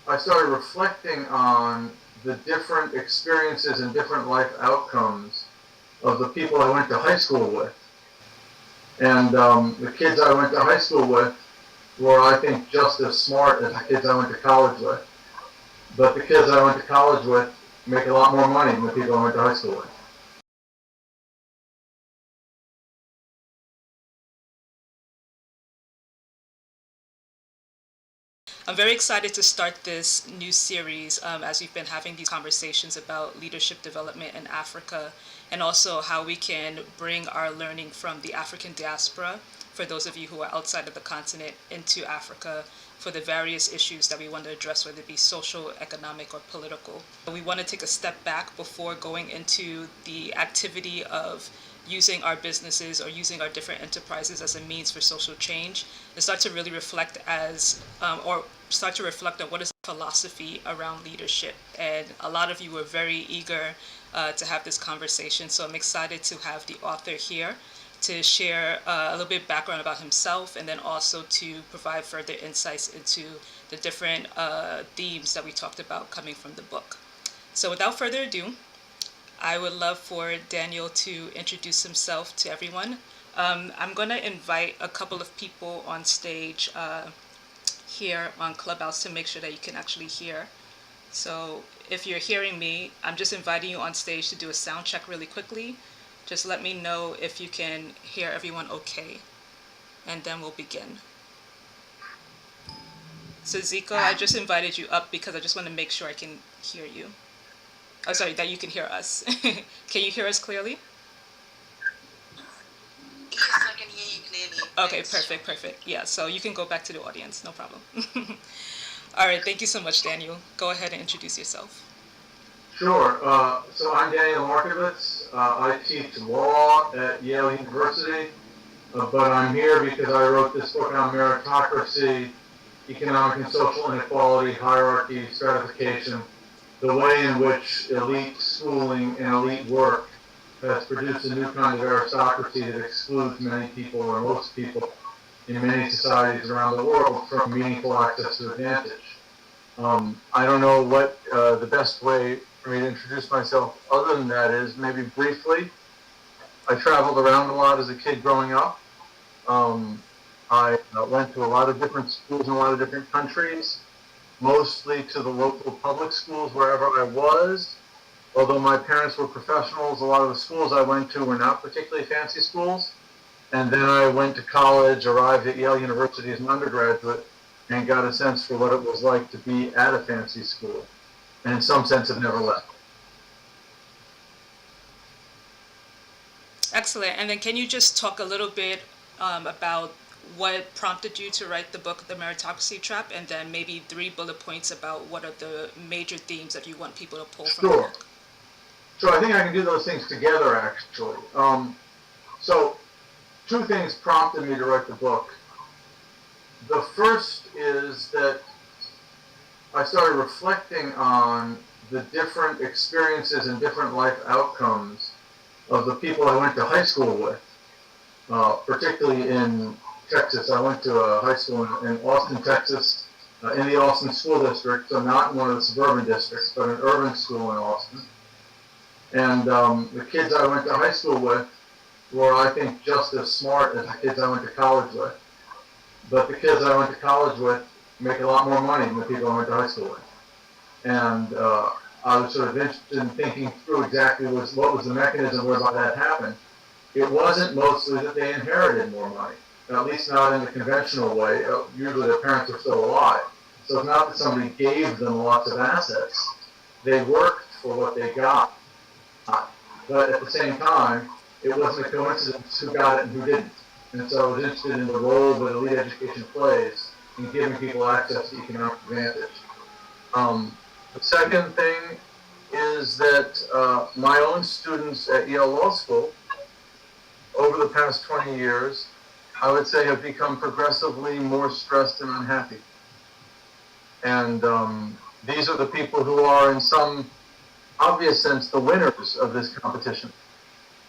I started reflecting on the different experiences and different life outcomes of the people I went to high school with. And the kids I went to high school with were, I think, just as smart as the kids I went to college with. But the kids I went to college with make a lot more money than the people I went to high school with. I'm very excited to start this new series as we've been having these conversations about leadership development in Africa and also how we can bring our learning from the African diaspora, for those of you who are outside of the continent, into Africa for the various issues that we want to address, whether it be social, economic, or political. We want to take a step back before going into the activity of using our businesses or using our different enterprises as a means for social change and start to really reflect or start to reflect on what is the philosophy around leadership. And a lot of you were very eager to have this conversation, so I'm excited to have the author here to share a little bit of background about himself and then also to provide further insights into the different themes that we talked about coming from the book. So without further ado, I would love for Daniel to introduce himself to everyone. I'm going to invite a couple of people on stage here on Clubhouse to make sure that you can actually hear. So if you're hearing me, I'm just inviting you on stage to do a sound check really quickly. Just let me know if you can hear everyone okay, and then we'll begin. So Zico, I just invited you up because I just want to make sure I can hear you. Oh, sorry, that you can hear us. Can you hear us clearly? Yes, I can hear you clearly. Okay, Thanks. perfect. Yeah, so you can go back to the audience, no problem. All right, thank you so much, Daniel. Go ahead and introduce yourself. Sure. So I'm Daniel Markovits. I teach law at Yale University, but I'm here because I wrote this book on meritocracy, economic and social inequality, hierarchy, stratification, the way in which elite schooling and elite work has produced a new kind of aristocracy that excludes many people or most people in many societies around the world from meaningful access to advantage. I don't know what the best way for me to introduce myself other than that is, maybe briefly. I traveled around a lot as a kid growing up. I went to a lot of different schools in a lot of different countries, mostly to the local public schools wherever I was. Although my parents were professionals, a lot of the schools I went to were not particularly fancy schools. And then I went to college, arrived at Yale University as an undergraduate, and got a sense for what it was like to be at a fancy school. And in some sense, have never left. Excellent. And then can you just talk a little bit about what prompted you to write the book, The Meritocracy Trap, and then maybe 3 bullet points about what are the major themes that you want people to pull from the Sure. book? So I think I can do those things together, actually. So two things prompted me to write the book. The first is that I started reflecting on the different experiences and different life outcomes of the people I went to high school with, particularly in Texas. I went to a high school in Austin, Texas, in the Austin School District, so not in one of the suburban districts, but an urban school in Austin. And the kids I went to high school with were, I think, just as smart as the kids I went to college with. But the kids I went to college with make a lot more money than the people I went to high school with. And I was sort of interested in thinking through exactly what was the mechanism whereby that happened. It wasn't mostly that they inherited more money, at least not in the conventional way. Usually their parents are still alive. So it's not that somebody gave them lots of assets. They worked for what they got. But at the same time, it wasn't a coincidence who got it and who didn't. And so I was interested in the role that elite education plays in giving people access to economic advantage. The second thing is that my own students at Yale Law School, over the past 20 years, I would say have become progressively more stressed and unhappy. And these are the people who are, in some obvious sense, the winners of this competition.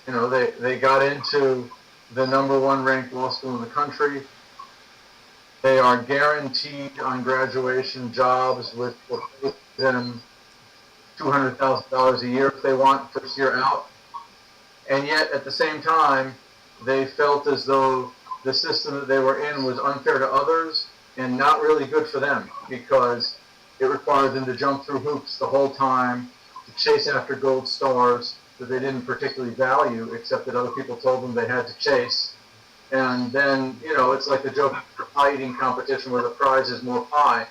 You know, they got into the #1 ranked law school in the country. They are guaranteed on graduation jobs with them $200,000 a year if they want first year out. And yet, at the same time, they felt as though the system that they were in was unfair to others and not really good for them because it required them to jump through hoops the whole time, to chase after gold stars that they didn't particularly value, except that other people told them they had to chase. And then, it's like the joke of the pie eating competition where the prize is more pie.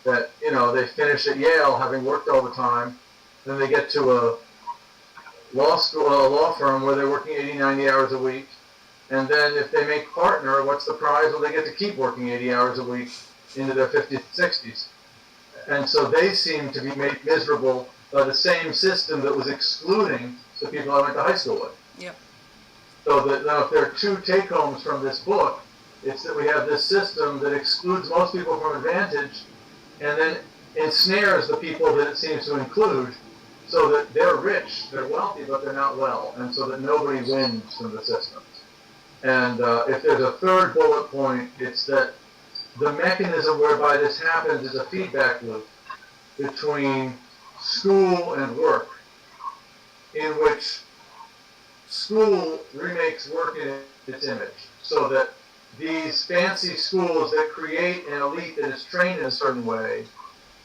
That, they finish at Yale having worked all the time, then they get to a law firm where they're working 80, 90 hours a week. And then if they make partner, what's the prize? Well, they get to keep working 80 hours a week into their 50s and 60s. And so they seem to be made miserable by the same system that was excluding the people I went to high school with. Yep. So that now if there are two take-homes from this book, it's that we have this system that excludes most people from advantage and then ensnares the people that it seems to include so that they're rich, they're wealthy, but they're not well, and so that nobody wins from the system. And if there's a third bullet point, it's that the mechanism whereby this happens is a feedback loop between school and work, in which school remakes work in its image, so that these fancy schools that create an elite that is trained in a certain way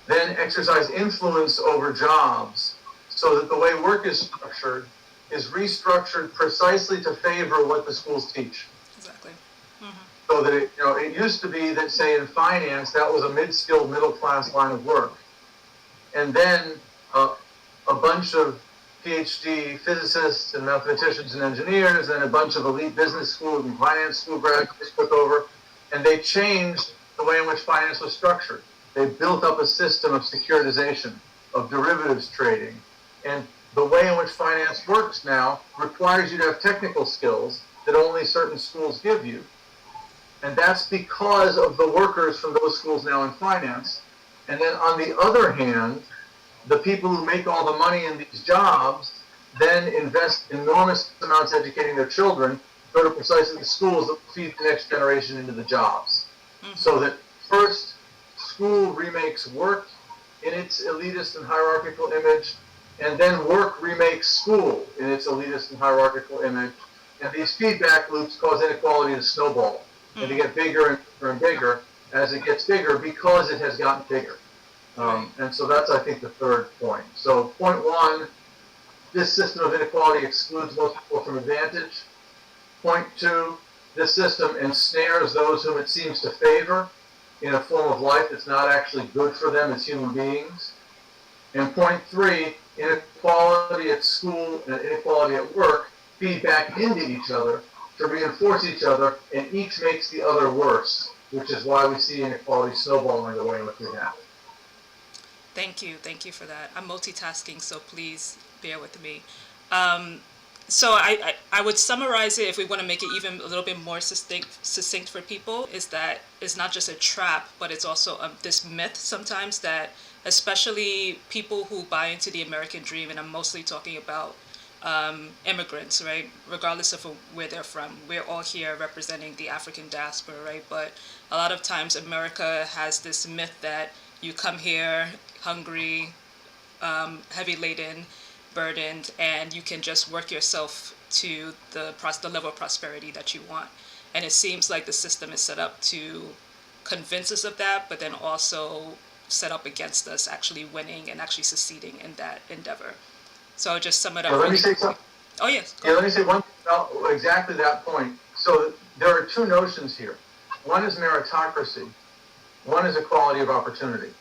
then exercise influence over jobs, so that the way work is structured is restructured precisely to favor what the schools teach. Exactly. So that it used to be that, say, in finance, that was a mid-skilled, middle-class line of work. And then a bunch of PhD physicists and mathematicians and engineers and a bunch of elite business school and finance school graduates took over, and they changed the way in which finance was structured. They built up a system of securitization, of derivatives trading, and the way in which finance works now requires you to have technical skills that only certain schools give you. And that's because of the workers from those schools now in finance. And then on the other hand, the people who make all the money in these jobs then invest enormous amounts educating their children, go to precisely the schools that feed the next generation into the jobs. So that first, school remakes work in its elitist and hierarchical image, and then work remakes school in its elitist and hierarchical image. And these feedback loops cause inequality to snowball and to get bigger and bigger as it gets bigger because it has gotten bigger. And so that's, I think, the third point. So point one, this system of inequality excludes most people from advantage. Point two, this system ensnares those whom it seems to favor in a form of life that's not actually good for them as human beings. And point three, inequality at school and inequality at work feed back into each other to reinforce each other, and each makes the other worse, which is why we see inequality snowballing the way in which we have. Thank you for that. I'm multitasking, so please bear with me. So I would summarize it, if we want to make it even a little bit more succinct for people, is that it's not just a trap, but it's also this myth sometimes that especially people who buy into the American dream, and I'm mostly talking about immigrants, right? Regardless of where they're from, we're all here representing the African diaspora, right? But a lot of times America has this myth that you come here hungry, heavy laden, burdened, and you can just work yourself to the level of prosperity that you want. And it seems like the system is set up to convince us of that, but then also set up against us actually winning and actually succeeding in that endeavor. So I'll just sum it up. Let me say something. Oh, yes. Yeah, let me say one thing about exactly that point. So there are two notions here. One is meritocracy. One is equality of opportunity.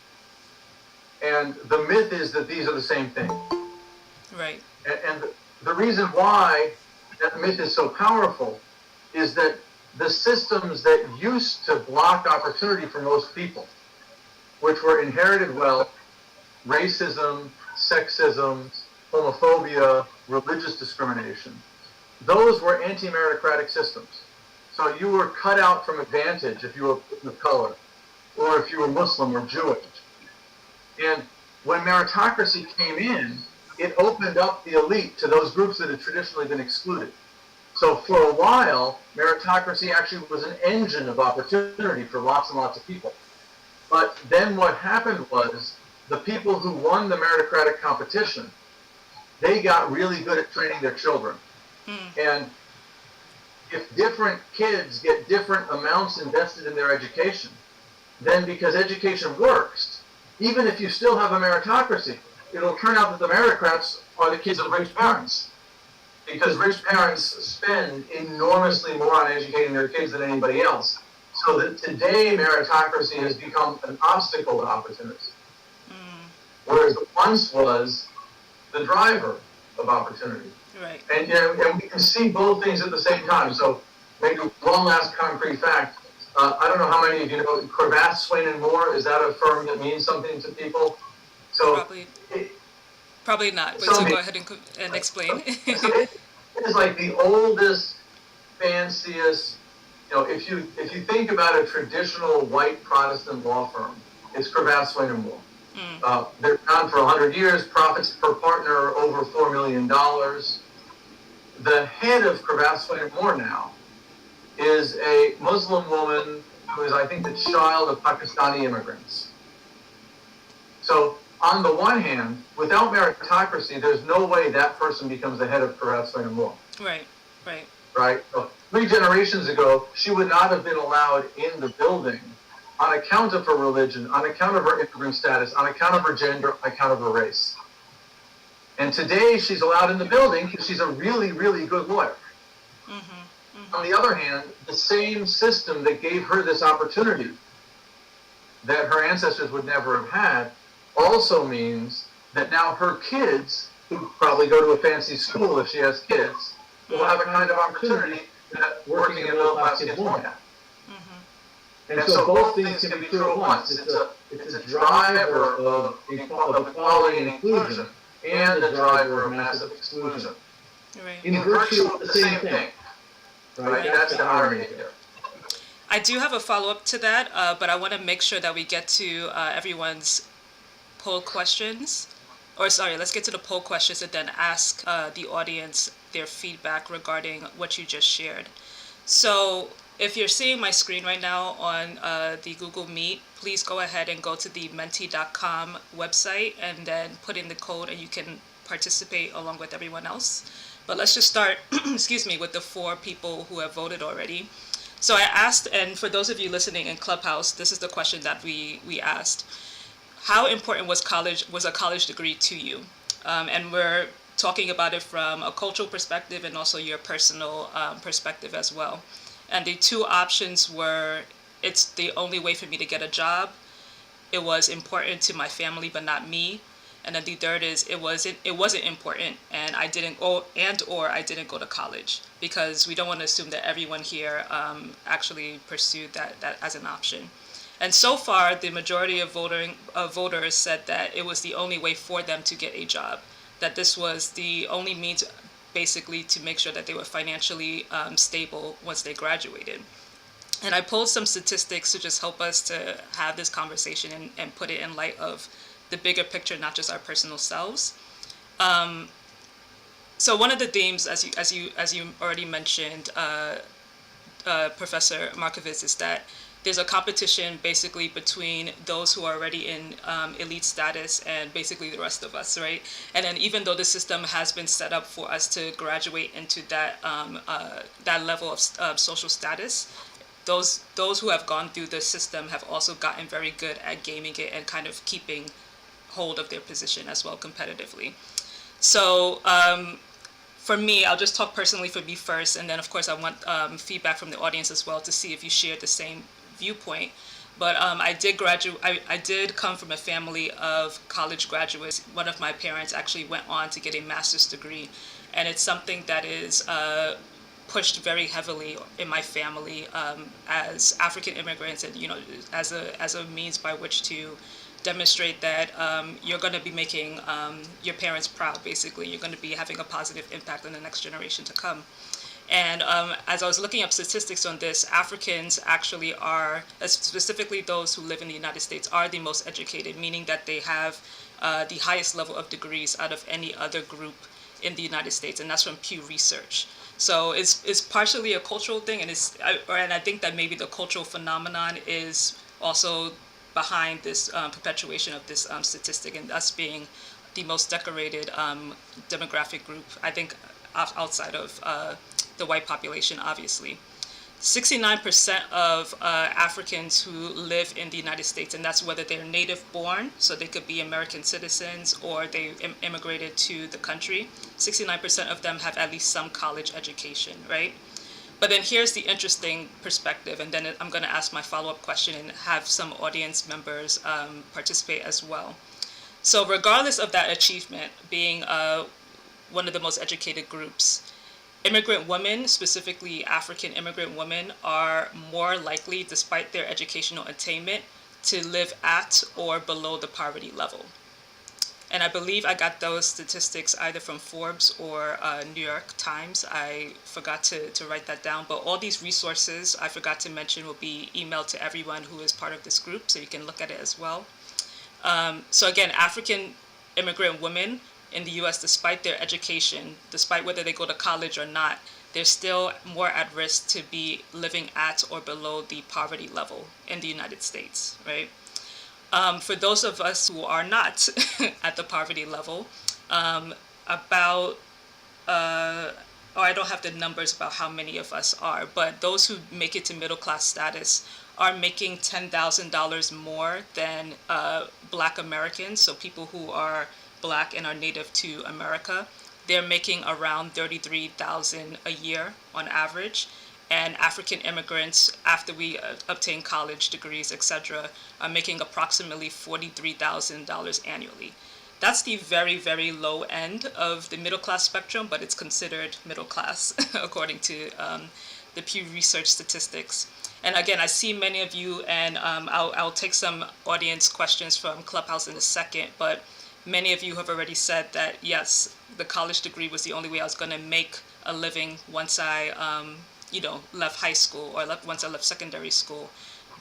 And the myth is that these are the same thing. Right. And the reason why that myth is so powerful is that the systems that used to block opportunity for most people, which were inherited wealth, racism, sexism, homophobia, religious discrimination, those were anti-meritocratic systems. So you were cut out from advantage if you were of color, or if you were Muslim or Jewish. And when meritocracy came in, it opened up the elite to those groups that had traditionally been excluded. So for a while, meritocracy actually was an engine of opportunity for lots and lots of people. But then what happened was the people who won the meritocratic competition, they got really good at training their children. And if different kids get different amounts invested in their education, then because education works, even if you still have a meritocracy, it'll turn out that the meritocrats are the kids of rich parents. Because rich parents spend enormously more on educating their kids than anybody else. So that today meritocracy has become an obstacle to opportunity. Whereas it once was the driver of opportunity. Right. And we can see both things at the same time. So maybe one last concrete fact. I don't know how many of you know Cravath, Swaine and Moore. Is that a firm that means something to people? So Probably not. But so go ahead and explain. So it is like the oldest, fanciest. If you think about a traditional white Protestant law firm, it's Cravath, Swaine and Moore. They're around for 100 years. Profits per partner over $4 million. The head of Cravath, Swaine and Moore now is a Muslim woman who is, I think, the child of Pakistani immigrants. So, on the one hand, without meritocracy, there's no way that person becomes the head of Cravath, Swaine and Moore. Right? So 3 generations ago, she would not have been allowed in the building on account of her religion, on account of her immigrant status, on account of her gender, on account of her race. And today, she's allowed in the building because she's a really, really good lawyer. On the other hand, the same system that gave her this opportunity that her ancestors would never have had also means that now her kids, who probably go to a fancy school if she has kids, will have a kind of opportunity that working in middle-class kids won't have. And so both things can be true at once. It's a driver of equality and inclusion and a driver of massive exclusion. In virtue of the same thing. Right? That's the irony there. I do have a follow-up to that, but I want to make sure that we get to everyone's poll questions. Let's get to the poll questions and then ask the audience their feedback regarding what you just shared. So if you're seeing my screen right now on the Google Meet, please go ahead and go to the menti.com website and then put in the code and you can participate along with everyone else. But let's just start, with the 4 people who have voted already. So I asked, and for those of you listening in Clubhouse, this is the question that we asked. How important was a college degree to you? And we're talking about it from a cultural perspective and also your personal perspective as well. And the 2 options were, it's the only way for me to get a job. It was important to my family, but not me. And then the third is it wasn't important, and I didn't go I didn't go to college, because we don't want to assume that everyone here actually pursued that as an option. And so far, the majority of voters said that it was the only way for them to get a job, that this was the only means basically to make sure that they were financially stable once they graduated. And I pulled some statistics to just help us to have this conversation and put it in light of the bigger picture, not just our personal selves. So one of the themes, as you already mentioned, Professor Markovits, is that there's a competition basically between those who are already in elite status and basically the rest of us, right? And then even though the system has been set up for us to graduate into that level of social status, those who have gone through the system have also gotten very good at gaming it and kind of keeping hold of their position as well competitively. So for me, I'll just talk personally for me first, and then of course I want feedback from the audience as well to see if you share the same viewpoint. But I did come from a family of college graduates. One of my parents actually went on to get a master's degree, and it's something that is pushed very heavily in my family as African immigrants, and as a means by which to demonstrate that you're going to be making your parents proud. Basically, you're going to be having a positive impact on the next generation to come. And as I was looking up statistics on this, Africans actually are, specifically those who live in the United States, are the most educated, meaning that they have the highest level of degrees out of any other group in the United States, and that's from Pew Research. So it's partially a cultural thing, and and I think that maybe the cultural phenomenon is also behind this perpetuation of this statistic, and us being the most decorated demographic group. I think outside of the white population, obviously. 69% of Africans who live in the United States, and that's whether they're native born, so they could be American citizens, or they immigrated to the country. 69% of them have at least some college education, right? But then here's the interesting perspective, and then I'm going to ask my follow up question and have some audience members participate as well. So, regardless of that achievement, being one of the most educated groups, immigrant women, specifically African immigrant women, are more likely, despite their educational attainment, to live at or below the poverty level. And I believe I got those statistics either from Forbes or New York Times. I forgot to write that down. But all these resources I forgot to mention will be emailed to everyone who is part of this group, so you can look at it as well. So again, African immigrant women in the U.S., despite their education, despite whether they go to college or not, they're still more at risk to be living at or below the poverty level in the United States, right? For those of us who are not at the poverty level, about, I don't have the numbers about how many of us are, but those who make it to middle class status are making $10,000 more than Black Americans, so people who are Black and are native to America. They're making around $33,000 a year on average. And African immigrants, after we obtain college degrees, etc., are making approximately $43,000 annually. That's the very, very low end of the middle class spectrum, but it's considered middle class according to the Pew Research statistics. And again, I see many of you, and I'll take some audience questions from Clubhouse in a second, but many of you have already said that, yes, the college degree was the only way I was going to make a living once I left high school, or once I left secondary school.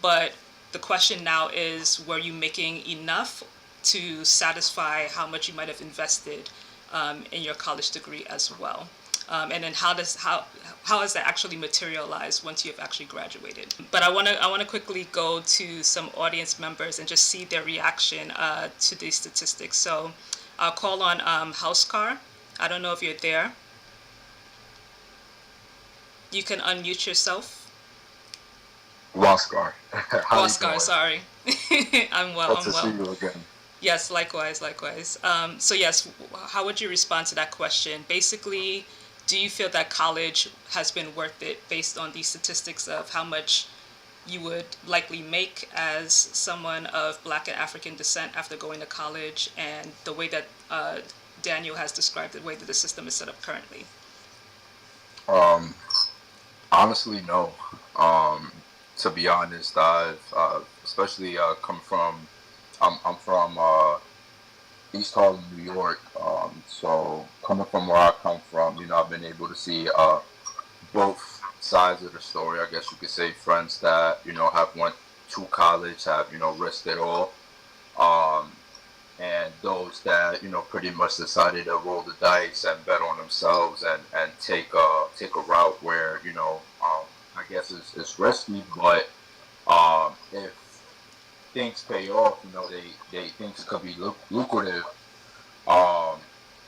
But the question now is, were you making enough to satisfy how much you might have invested in your college degree as well? And then how has that actually materialized once you have actually graduated? But I want to quickly go to some audience members and just see their reaction to these statistics. So I'll call on Housecar. I don't know if you're there. You can unmute yourself. Oscar. Oscar, sorry. I'm well. Good to see you again. Yes, likewise. So yes, how would you respond to that question? Basically, do you feel that college has been worth it based on these statistics of how much you would likely make as someone of Black and African descent after going to college, and the way that Daniel has described the way that the system is set up currently? Honestly, no. To be honest, I've especially come from. I'm from East Harlem, New York. So coming from where I come from, I've been able to see both sides of the story. I guess you could say friends that have went to college, have risked it all, and those that pretty much decided to roll the dice and bet on themselves and take a route where I guess it's risky, but if things pay off, they things could be lucrative.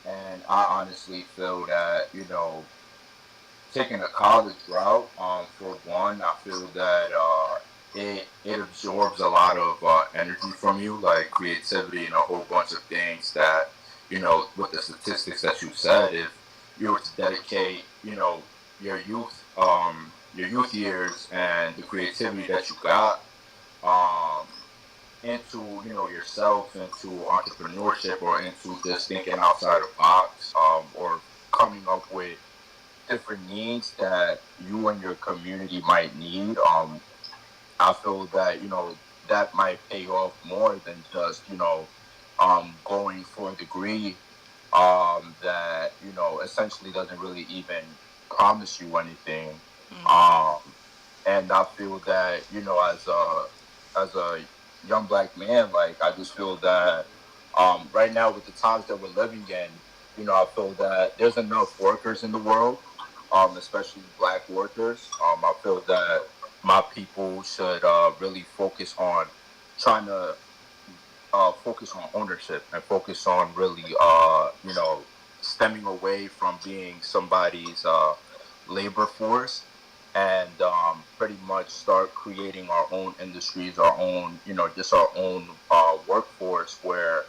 And I honestly feel that taking a college route, for one, I feel that it absorbs a lot of energy from you, like creativity and a whole bunch of things that with the statistics that you said, if you were to dedicate your youth years and the creativity that you got into yourself, into entrepreneurship, or into just thinking outside the box, or coming up with different needs that you and your community might need. I feel that that might pay off more than just going for a degree that essentially doesn't really even promise you anything. And I feel that as a young Black man, like, I just feel that right now with the times that we're living in, I feel that there's enough workers in the world. especially black workers. I feel that my people should really focus on trying to focus on ownership and focus on really, stemming away from being somebody's labor force and pretty much start creating our own industries, our own, just our own workforce where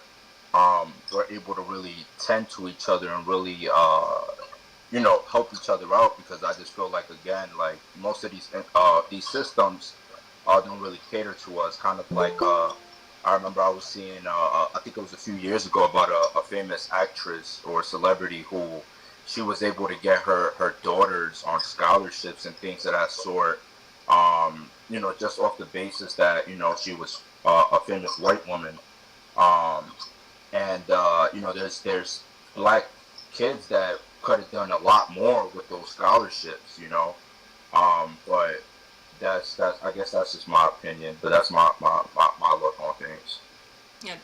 we're able to really tend to each other and really, help each other out because I just feel like, again, like most of these systems don't really cater to us. Kind of like I remember I was seeing, I think it was a few years ago, about a famous actress or celebrity who she was able to get her daughters on scholarships and things of that sort. Just off the basis that she was a famous white woman. Um, and there's black kids that could have done a lot more with those scholarships. But that's I guess that's just my opinion, but that's my look on things. Yeah.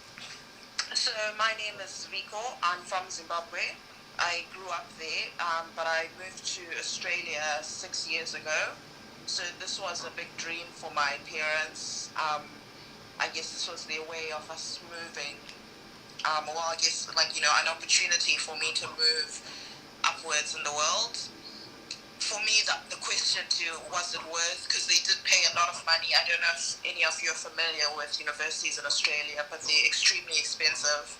So my name is Rico. I'm from Zimbabwe. I grew up there, but I moved to Australia 6 years ago. So this was a big dream for my parents. I guess this was their way of us moving. I guess an opportunity for me to move upwards in the world. For me, the question too, was it worth, because they did pay a lot of money. I don't know if any of you are familiar with universities in Australia, but they're extremely expensive.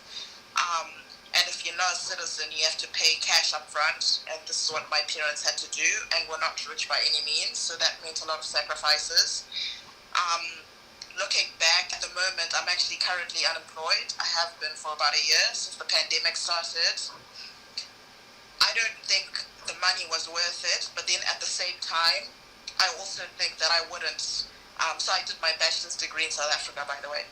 And if you're not a citizen, you have to pay cash up front, and this is what my parents had to do, and we're not rich by any means, so that meant a lot of sacrifices. Looking back at the moment, I'm actually currently unemployed. I have been for about a year since the pandemic started. I don't think the money was worth it, but then at the same time, I also think that I wouldn't. So I did my bachelor's degree in South Africa, by the way.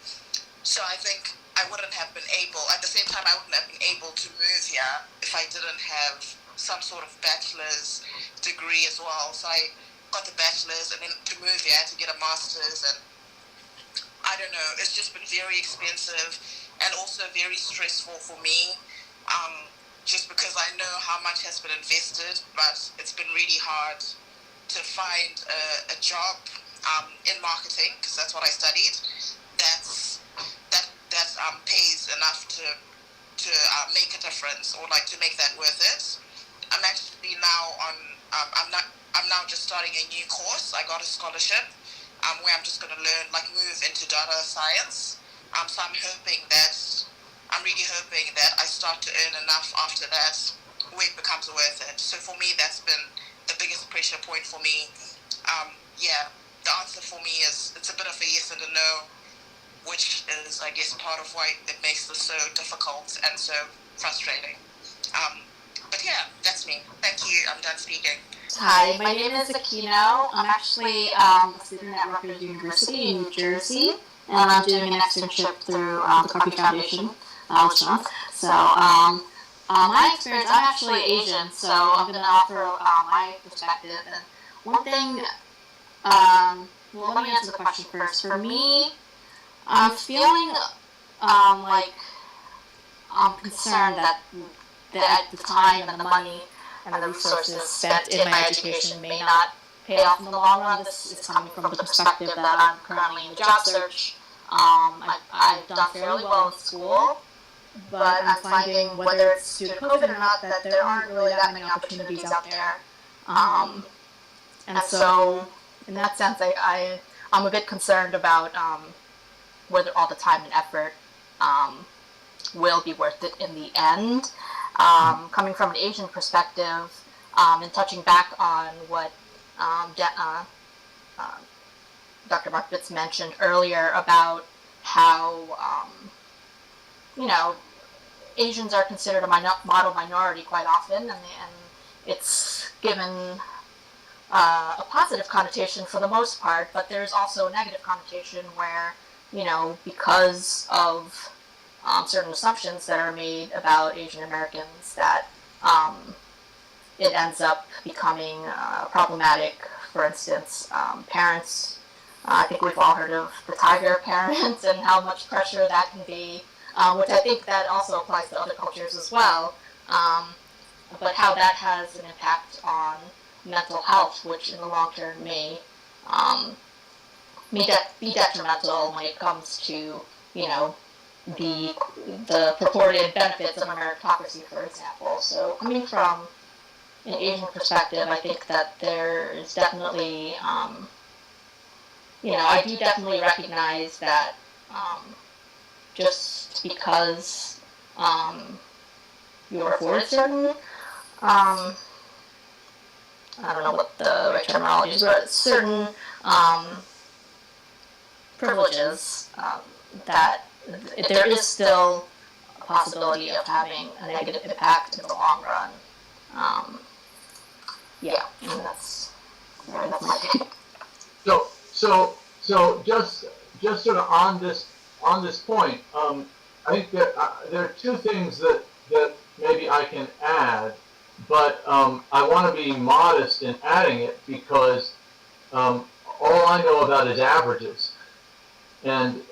So I think I wouldn't have been able, at the same time, I wouldn't have been able to move here if I didn't have some sort of bachelor's degree as well. So I got the bachelor's, and then to move here, I had to get a master's, and I don't know, it's just been very expensive and also very stressful for me. Just because I know how much has been invested, but it's been really hard to find a job in marketing, because that's what I studied, that pays enough to make a difference, or like to make that worth it. I'm actually now I'm now just starting a new course. I got a scholarship where I'm just going to move into data science. So I'm really hoping that I start to earn enough after that where it becomes worth it. So for me, that's been the biggest pressure point for me. The answer for me is it's a bit of a yes and a no, which is, I guess, part of why it makes this so difficult and so frustrating. But yeah, that's me. Thank you. I'm done speaking. Hi, my name is Aquino. I'm actually a student at Rutgers University in New Jersey, and I'm doing an externship through the Carpi Foundation this month. So, my experience, I'm actually Asian, so I'm going to offer my perspective. And one thing, well, let me answer the question first. For me, I'm feeling I'm concerned that the time and the money and the resources spent in my education may not pay off in the long run. This is coming from the perspective that I'm currently in the job search. I've done fairly well in school, but I'm finding, whether it's due to COVID or not, that there aren't really that many opportunities out there. And so, in that sense, I'm a bit concerned about whether all the time and effort will be worth it in the end. Coming from an Asian perspective, and touching back on what Dr. Markovits mentioned earlier about how, Asians are considered a model minority quite often, and it's given a positive connotation for the most part, but there's also a negative connotation where, because of certain assumptions that are made about Asian Americans, that it ends up becoming problematic. For instance, parents, I think we've all heard of the tiger parent and how much pressure that can be, which I think that also applies to other cultures as well. but how that has an impact on mental health, which in the long term may be detrimental when it comes to, the purported benefits of a meritocracy, for example. So coming from an Asian perspective, I think that there is definitely, I do definitely recognize that just because you're afforded certain, I don't know what the right terminology is, but certain privileges, that there is still a possibility of having a negative impact in the long run. And that's my take. So just sort of on this point, I think that there are two things that maybe I can add, but I want to be modest in adding it because all I know about is averages, and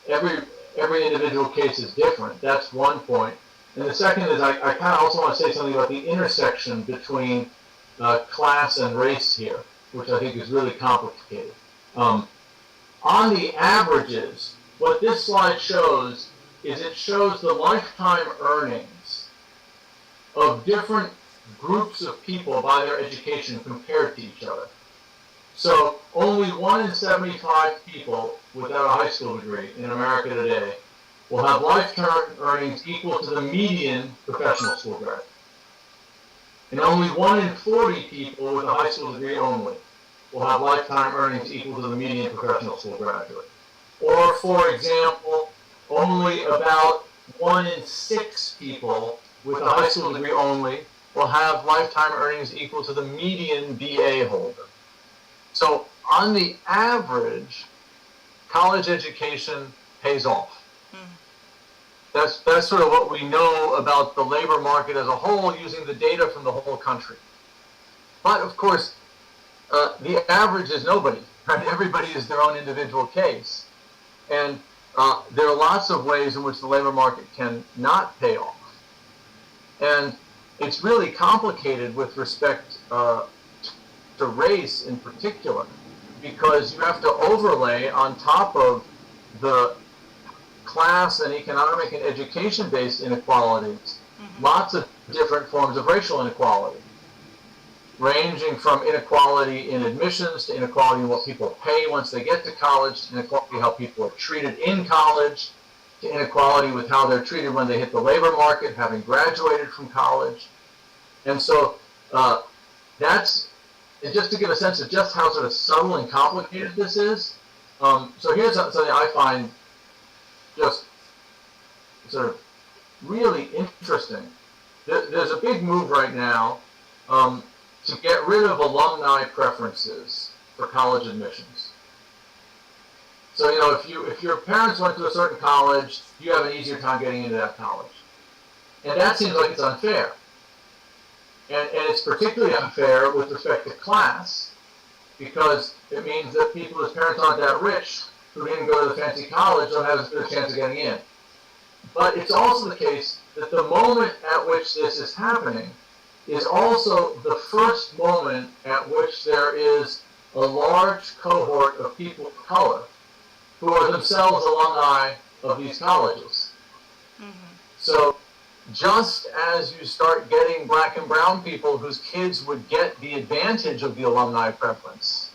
every individual case is different. That's one point. And the second is I kind of also want to say something about the intersection between class and race here, which I think is really complicated. On the averages, what this slide shows is it shows the lifetime earnings of different groups of people by their education compared to each other. So only 1 in 75 people without a high school degree in America today will have lifetime earnings equal to the median professional school graduate. And only 1 in 40 people with a high school degree only will have lifetime earnings equal to the median professional school graduate. Or, for example, only about 1 in 6 people with a high school degree only will have lifetime earnings equal to the median BA holder. So, on the average, college education pays off. That's sort of what we know about the labor market as a whole using the data from the whole country. But, of course, the average is nobody, right? Everybody is their own individual case. And there are lots of ways in which the labor market can not pay off. And it's really complicated with respect to race in particular, because you have to overlay on top of the class and economic and education-based inequalities, lots of different forms of racial inequality, ranging from inequality in admissions to inequality in what people pay once they get to college, to inequality how people are treated in college, to inequality with how they're treated when they hit the labor market, having graduated from college. And so that's, and just to give a sense of just how sort of subtle and complicated this is, so here's something I find just sort of really interesting. There's a big move right now to get rid of alumni preferences for college admissions. So, if your parents went to a certain college, you have an easier time getting into that college. And that seems like it's unfair. And it's particularly unfair with respect to class, because it means that people whose parents aren't that rich, who didn't go to the fancy college, don't have as good a chance of getting in. But it's also the case that the moment at which this is happening is also the first moment at which there is a large cohort of people of color who are themselves alumni of these colleges. So just as you start getting black and brown people whose kids would get the advantage of the alumni preference,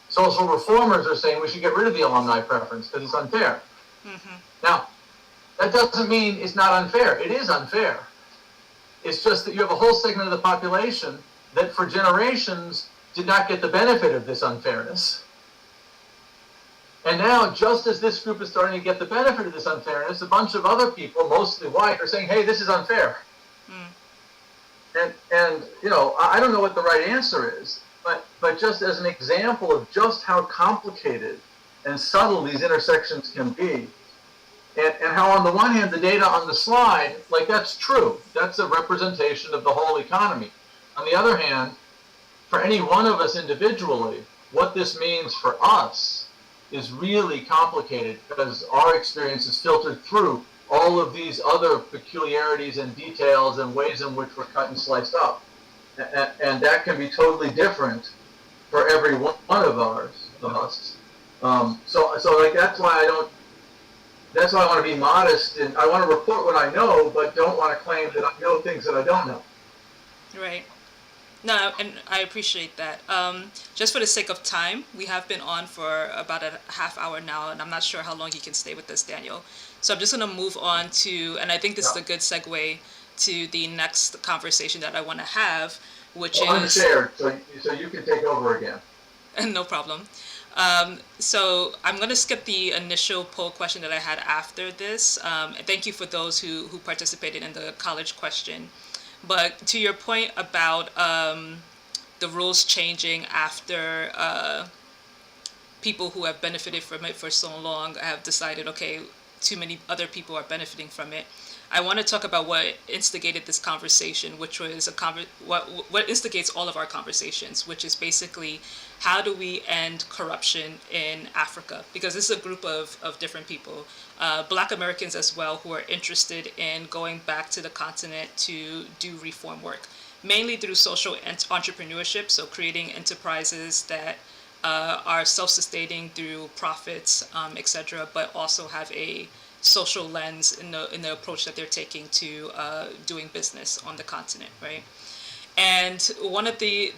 social reformers are saying we should get rid of the alumni preference because it's unfair. Now, that doesn't mean it's not unfair. It is unfair. It's just that you have a whole segment of the population that for generations did not get the benefit of this unfairness. And now, just as this group is starting to get the benefit of this unfairness, a bunch of other people, mostly white, are saying, hey, this is unfair. And I don't know what the right answer is, but just as an example of just how complicated and subtle these intersections can be, and how on the one hand, the data on the slide, like that's true. That's a representation of the whole economy. On the other hand, for any one of us individually, what this means for us is really complicated because our experience is filtered through all of these other peculiarities and details and ways in which we're cut and sliced up. And that can be totally different for every one of us. So like that's why I want to be modest, and I want to report what I know, but don't want to claim that I know things that I don't know. Right. No, and I appreciate that. Just for the sake of time, we have been on for about a half hour now, and I'm not sure how long you can stay with us, Daniel. So I'm just going to move on to, and I think this is a good segue to the next conversation that I want to have, which is... I'm shared, so you can take over again. No problem. So I'm going to skip the initial poll question that I had after this. And thank you for those who participated in the college question. But to your point about the rules changing after people who have benefited from it for so long have decided, okay, too many other people are benefiting from it. I want to talk about what instigated this conversation, which was what instigates all of our conversations, which is basically how do we end corruption in Africa? Because this is a group of different people, Black Americans as well, who are interested in going back to the continent to do reform work, mainly through social entrepreneurship, so creating enterprises that are self-sustaining through profits, etc., but also have a social lens in the approach that they're taking to doing business on the continent, right? And one of the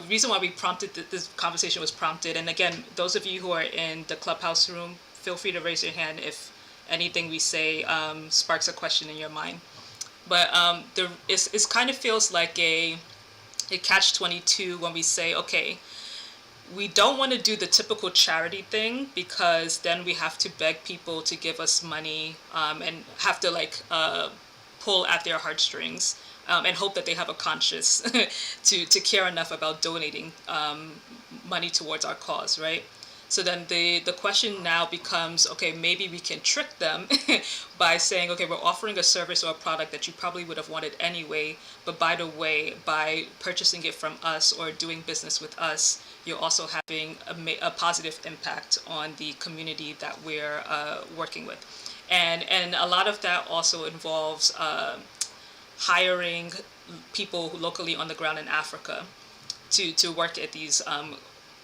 reason why we prompted this conversation was prompted, and again, those of you who are in the Clubhouse room, feel free to raise your hand if anything we say sparks a question in your mind. But it kind of feels like a catch-22 when we say, okay, we don't want to do the typical charity thing because then we have to beg people to give us money and have to pull at their heartstrings and hope that they have a conscience to care enough about donating money towards our cause, right? So then the question now becomes, okay, maybe we can trick them by saying, okay, we're offering a service or a product that you probably would have wanted anyway, but by the way, by purchasing it from us or doing business with us, you're also having a positive impact on the community that we're working with. And a lot of that also involves hiring people locally on the ground in Africa to work at these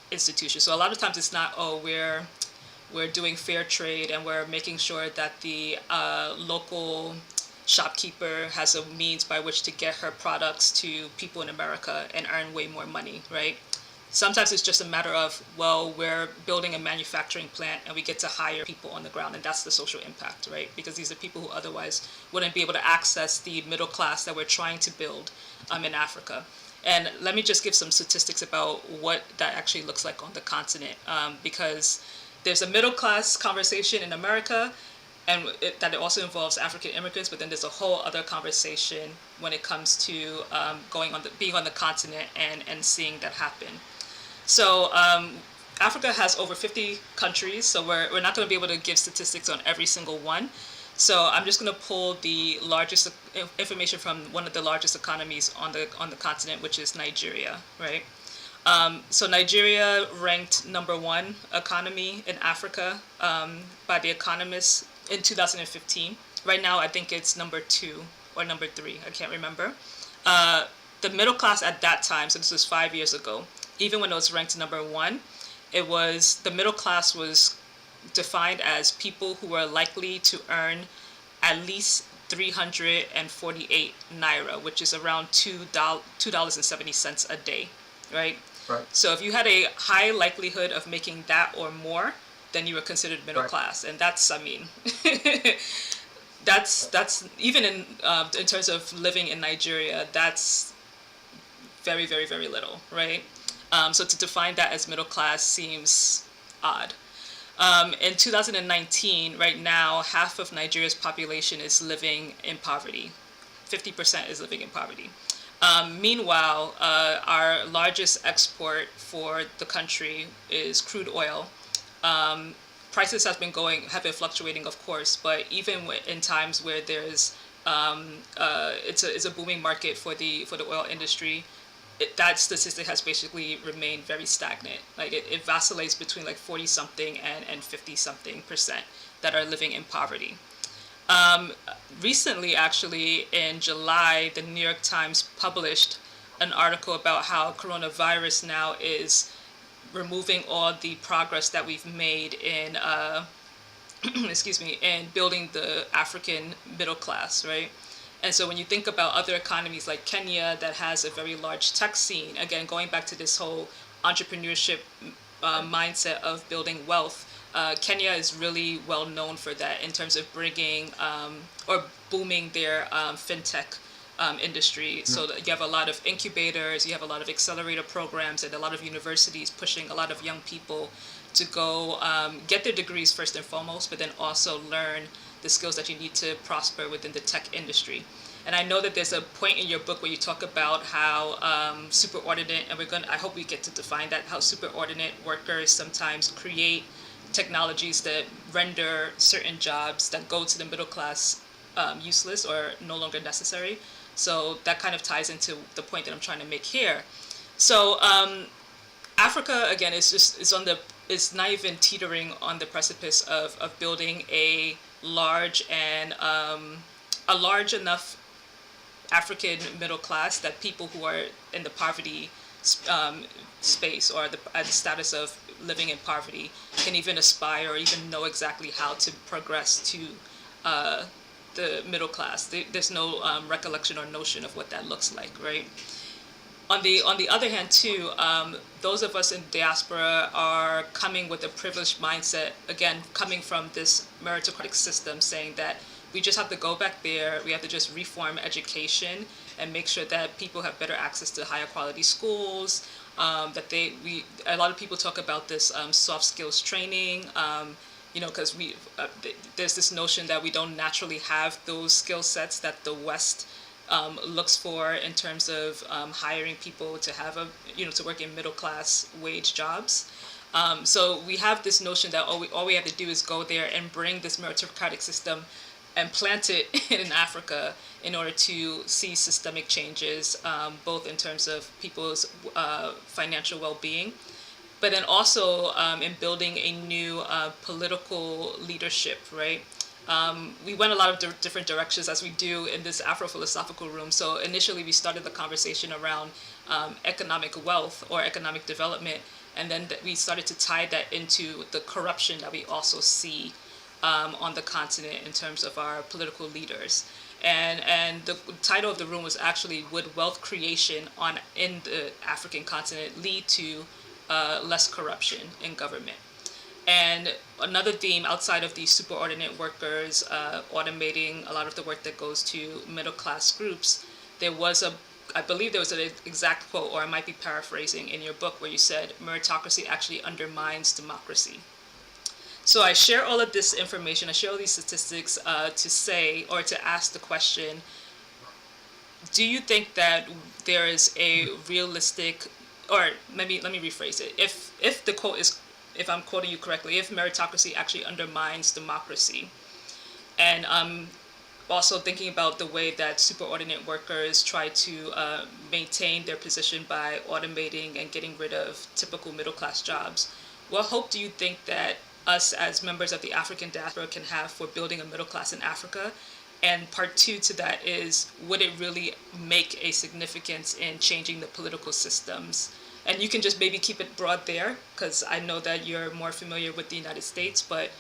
institutions. So a lot of times it's not, oh, we're doing fair trade and we're making sure that the local shopkeeper has a means by which to get her products to people in America and earn way more money, right? Sometimes it's just a matter of, well, we're building a manufacturing plant and we get to hire people on the ground, and that's the social impact, right? Because these are people who otherwise wouldn't be able to access the middle class that we're trying to build in Africa. And let me just give some statistics about what that actually looks like on the continent, because there's a middle class conversation in America, and that it also involves African immigrants, but then there's a whole other conversation when it comes to being on the continent and seeing that happen. So Africa has over 50 countries, so we're not going to be able to give statistics on every single one. So I'm just going to pull the largest information from one of the largest economies on the continent, which is Nigeria, right? So Nigeria ranked #1 economy in Africa by The Economist in 2015. Right now, I think it's #2 or #3. I can't remember. The middle class at that time, so this was 5 years ago, even when it was ranked #1, the middle class was defined as people who are likely to earn at least 348 naira, which is around $2.70 a day, right? Right. So if you had a high likelihood of making that or more, then you were considered middle class, and that's, I mean, that's even in terms of living in Nigeria, that's very, very, very little, right? So to define that as middle class seems odd. In 2019, right now, half of Nigeria's population is living in poverty. 50% is living in poverty. Meanwhile, our largest export for the country is crude oil. Prices have been fluctuating, of course, but even in times where there's it's a booming market for the oil industry, that statistic has basically remained very stagnant. Like it vacillates between like 40 something and 50 something percent that are living in poverty. Um, Recently, actually, in July, the New York Times published an article about how coronavirus now is removing all the progress that we've made in excuse me, in building the African middle class, right? And so when you think about other economies like Kenya that has a very large tech scene, again, going back to this whole entrepreneurship mindset of building wealth, Kenya is really well known for that in terms of bringing or booming their fintech industry. So that you have a lot of incubators, you have a lot of accelerator programs, and a lot of universities pushing a lot of young people to go get their degrees first and foremost, but then also learn the skills that you need to prosper within the tech industry. And I know that there's a point in your book where you talk about how superordinate, and I hope we get to define that, how superordinate workers sometimes create technologies that render certain jobs that go to the middle class useless or no longer necessary. So that kind of ties into the point that I'm trying to make here. So Africa again is not even teetering on the precipice of building a large and a large enough African middle class that people who are in the poverty space or the status of living in poverty can even aspire or even know exactly how to progress to the middle class. There's no recollection or notion of what that looks like, right? On the other hand, too, those of us in diaspora are coming with a privileged mindset. Again, coming from this meritocratic system, saying that we just have to go back there. We have to just reform education and make sure that people have better access to higher quality schools. A lot of people talk about this soft skills training. Because there's this notion that we don't naturally have those skill sets that the West looks for in terms of hiring people to have to work in middle class wage jobs. So we have this notion that all we have to do is go there and bring this meritocratic system and plant it in Africa in order to see systemic changes, both in terms of people's financial well-being, but then also in building a new political leadership, right? We went a lot of different directions as we do in this Afro-philosophical room. So initially we started the conversation around economic wealth or economic development, and then we started to tie that into the corruption that we also see on the continent in terms of our political leaders. And the title of the room was actually, would wealth creation in the African continent lead to less corruption in government? And another theme outside of these superordinate workers automating a lot of the work that goes to middle class groups, I believe there was an exact quote, or I might be paraphrasing in your book, where you said meritocracy actually undermines democracy. So I share all of this information, I share all these statistics to say, or to ask the question, do you think that there is a realistic, or maybe let me rephrase it, if the quote is, if I'm quoting you correctly, if meritocracy actually undermines democracy, and also thinking about the way that superordinate workers try to maintain their position by automating and getting rid of typical middle class jobs, what hope do you think that us as members of the African diaspora can have for building a middle class in Africa? And part two to that is, would it really make a significance in changing the political systems? And you can just maybe keep it broad there, because I know that you're more familiar with the United States, but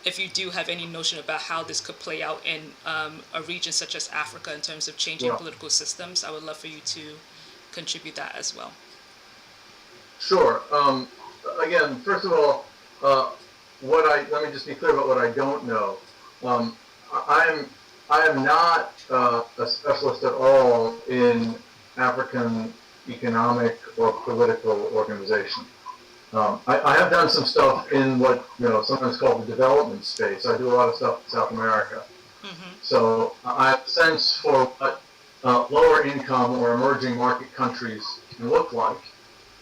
if you do have any notion about how this could play out in a region such as Africa in terms of changing political systems, I would love for you to contribute that as well. Sure. Again, first of all, let me just be clear about what I don't know. I am not a specialist at all in African economic or political organization. I have done some stuff in what sometimes called the development space. I do a lot of stuff in South America. Mm-hmm. So I have a sense for what lower income or emerging market countries can look like,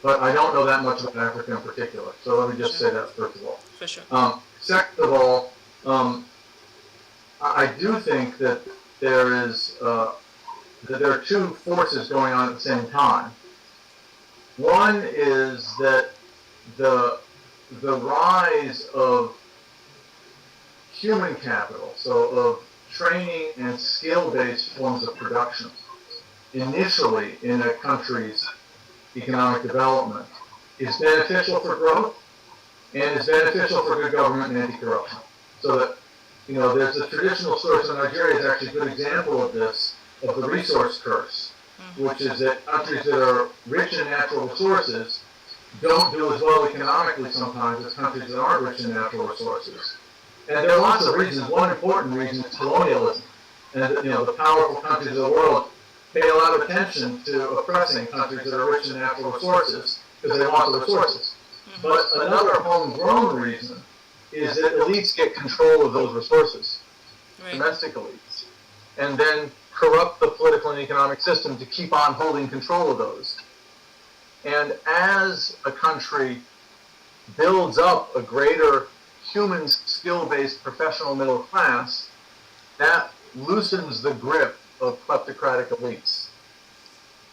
but I don't know that much about Africa in particular. So let me just say that first of all. For sure. Second of all, I do think that there are two forces going on at the same time. One is that the rise of human capital, so training and skill-based forms of production initially in a country's economic development is beneficial for growth and is beneficial for good government and anti-corruption. So that, there's a traditional source in Nigeria is actually a good example of this, of the resource curse, which is that countries that are rich in natural resources don't do as well economically sometimes as countries that aren't rich in natural resources. And there are lots of reasons. One important reason is colonialism. And, the powerful countries of the world pay a lot of attention to oppressing countries that are rich in natural resources because they want the resources. But another homegrown reason is that elites get control of those resources, domestic elites, and then corrupt the political and economic system to keep on holding control of those. And as a country builds up a greater human skill-based professional middle class, that loosens the grip of kleptocratic elites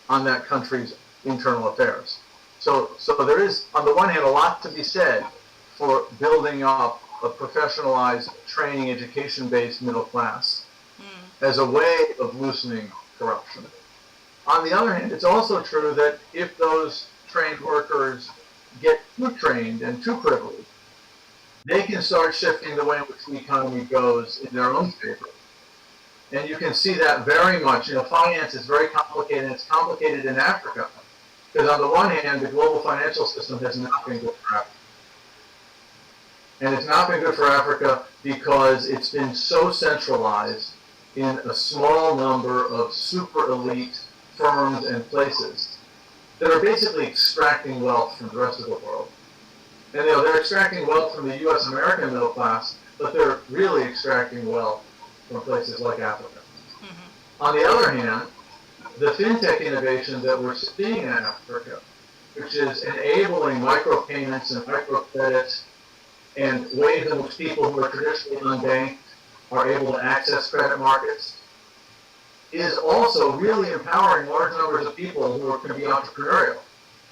on that country's internal affairs. So there is, on the one hand, a lot to be said for building up a professionalized training, education-based middle class as a way of loosening corruption. On the other hand, it's also true that if those trained workers get too trained and too privileged, they can start shifting the way in which the economy goes in their own favor. And you can see that very much. Finance is very complicated, and it's complicated in Africa. Because on the one hand, the global financial system has not been good for Africa. And it's not been good for Africa because it's been so centralized in a small number of super elite firms and places that are basically extracting wealth from the rest of the world. And they're extracting wealth from the U.S. American middle class, but they're really extracting wealth from places like Africa. On the other hand, the fintech innovation that we're seeing in Africa, which is enabling micropayments and microcredit and ways in which people who are traditionally unbanked are able to access credit markets, is also really empowering large numbers of people who can be entrepreneurial,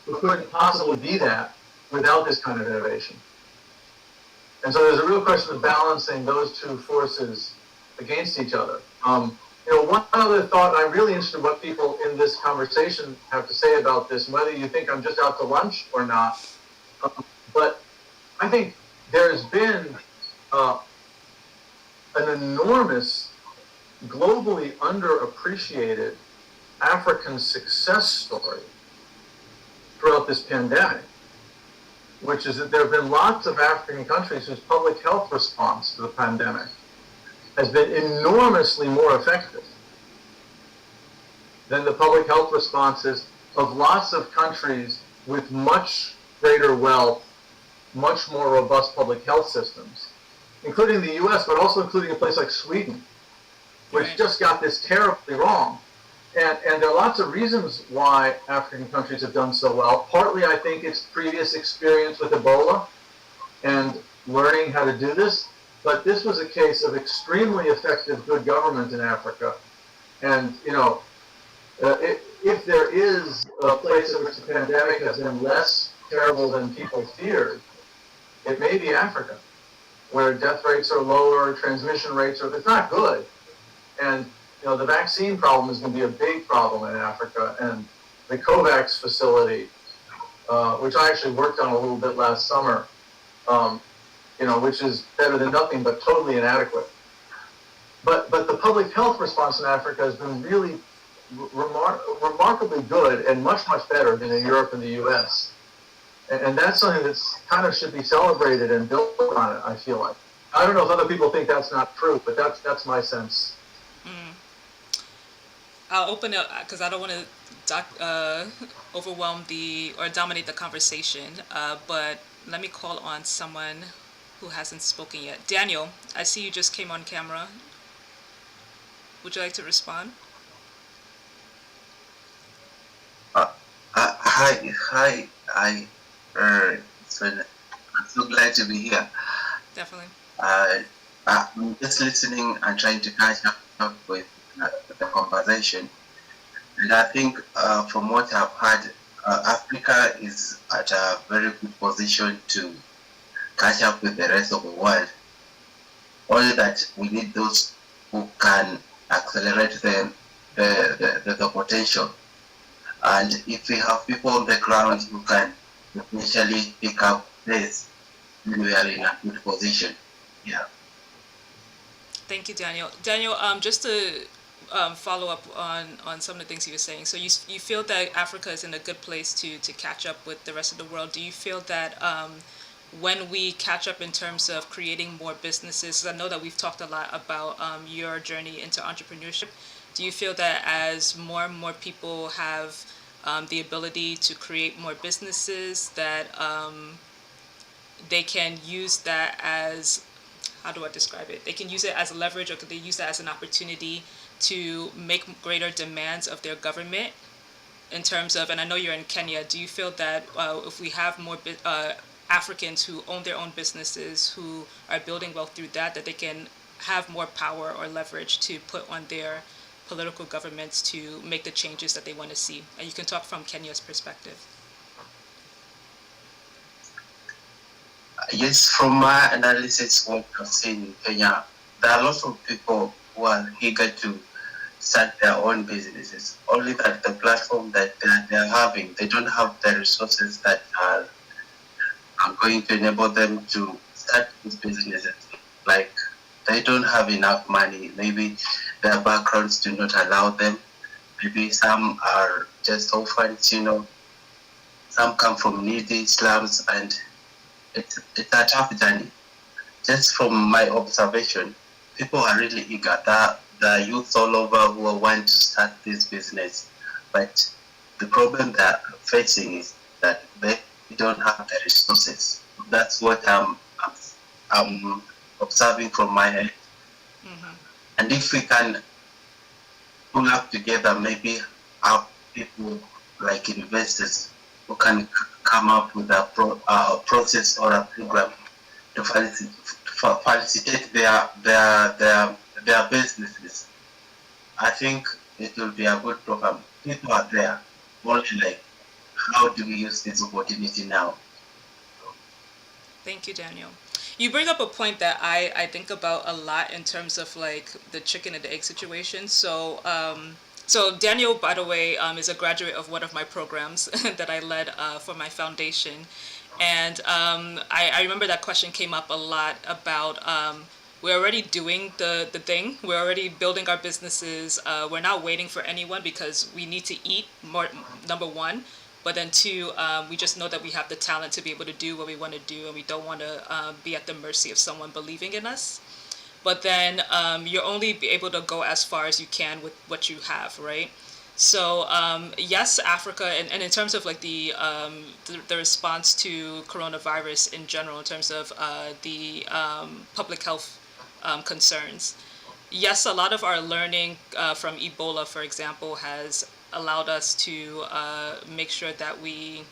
who couldn't possibly be that without this kind of innovation. And so there's a real question of balancing those two forces against each other. One other thought, I'm really interested in what people in this conversation have to say about this, and whether you think I'm just out to lunch or not. But I think there's been an enormous, globally underappreciated African success story throughout this pandemic, which is that there have been lots of African countries whose public health response to the pandemic has been enormously more effective than the public health responses of lots of countries with much greater wealth, much more robust public health systems, including the US, but also including a place like Sweden, which just got this terribly wrong. And there are lots of reasons why African countries have done so well. Partly, I think, it's previous experience with Ebola and learning how to do this. But this was a case of extremely effective good government in Africa. And, if there is a place in which the pandemic has been less terrible than people feared, it may be Africa, where death rates are lower, transmission rates are, it's not good. And, the vaccine problem is going to be a big problem in Africa. And the COVAX facility, which I actually worked on a little bit last summer, which is better than nothing, but totally inadequate. But the public health response in Africa has been really remarkably good and much, much better than in Europe and the US. And that's something that's kind of should be celebrated and built on it, I feel like. I don't know if other people think that's not true, but that's my sense. I'll open it because I don't want to overwhelm or dominate the conversation, but let me call on someone who hasn't spoken yet. Daniel, I see you just came on camera. Would you like to respond? Hi. I'm so glad to be here. Definitely. I'm just listening and trying to catch up with the conversation. And I think from what I've heard, Africa is at a very good position to catch up with the rest of the world. Only that we need those who can accelerate the potential. And if we have people on the ground who can potentially pick up this, then we are in a good position. Yeah. Thank you, Daniel. Daniel, just to follow up on some of the things you were saying. So you feel that Africa is in a good place to catch up with the rest of the world. Do you feel that when we catch up in terms of creating more businesses, 'cause I know that we've talked a lot about your journey into entrepreneurship. Do you feel that as more and more people have the ability to create more businesses, that they can use that as, how do I describe it? They can use it as a leverage, or could they use that as an opportunity to make greater demands of their government in terms of, and I know you're in Kenya, do you feel that if we have more Africans who own their own businesses, who are building wealth through that, that they can have more power or leverage to put on their political governments to make the changes that they want to see? And you can talk from Kenya's perspective. Yes, from my analysis, what I've seen in Kenya, there are lots of people who are eager to start their own businesses. Only that the platform that they're having, they don't have the resources that are going to enable them to start these businesses. Like, they don't have enough money. Maybe their backgrounds do not allow them. Maybe some are just orphans, Some come from needy slums, and it's a tough journey. Just from my observation, people are really eager. The youth all over who want to start this business, but the problem they're facing is that they don't have the resources. That's what I'm observing from my head. Mm-hmm. And if we can pull up together, maybe have people like investors who can come up with a process or a program to facilitate their businesses. I think it will be a good program. People are there, only like, how do we use this opportunity now? Thank you, Daniel. You bring up a point that I think about a lot in terms of like the chicken and the egg situation. So Daniel, by the way, is a graduate of one of my programs that I led for my foundation. And I remember that question came up a lot about we're already doing the thing. We're already building our businesses. We're not waiting for anyone because we need to eat, more, number one. But then two, we just know that we have the talent to be able to do what we want to do, and we don't want to be at the mercy of someone believing in us. But then you're only be able to go as far as you can with what you have, right? So yes, Africa, and in terms of like the response to coronavirus in general, in terms of the public health concerns, yes, a lot of our learning from Ebola, for example, has allowed us to make sure that we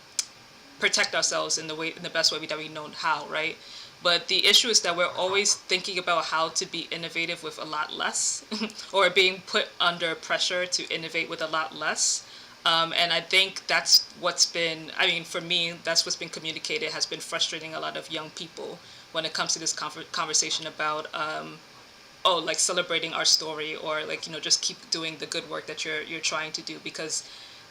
protect ourselves in the best way that we know how, right? But the issue is that we're always thinking about how to be innovative with a lot less, or being put under pressure to innovate with a lot less. And I think that's what's been, I mean, for me, that's what's been communicated, has been frustrating a lot of young people when it comes to this conversation about oh, like celebrating our story, or like, just keep doing the good work that you're trying to do, because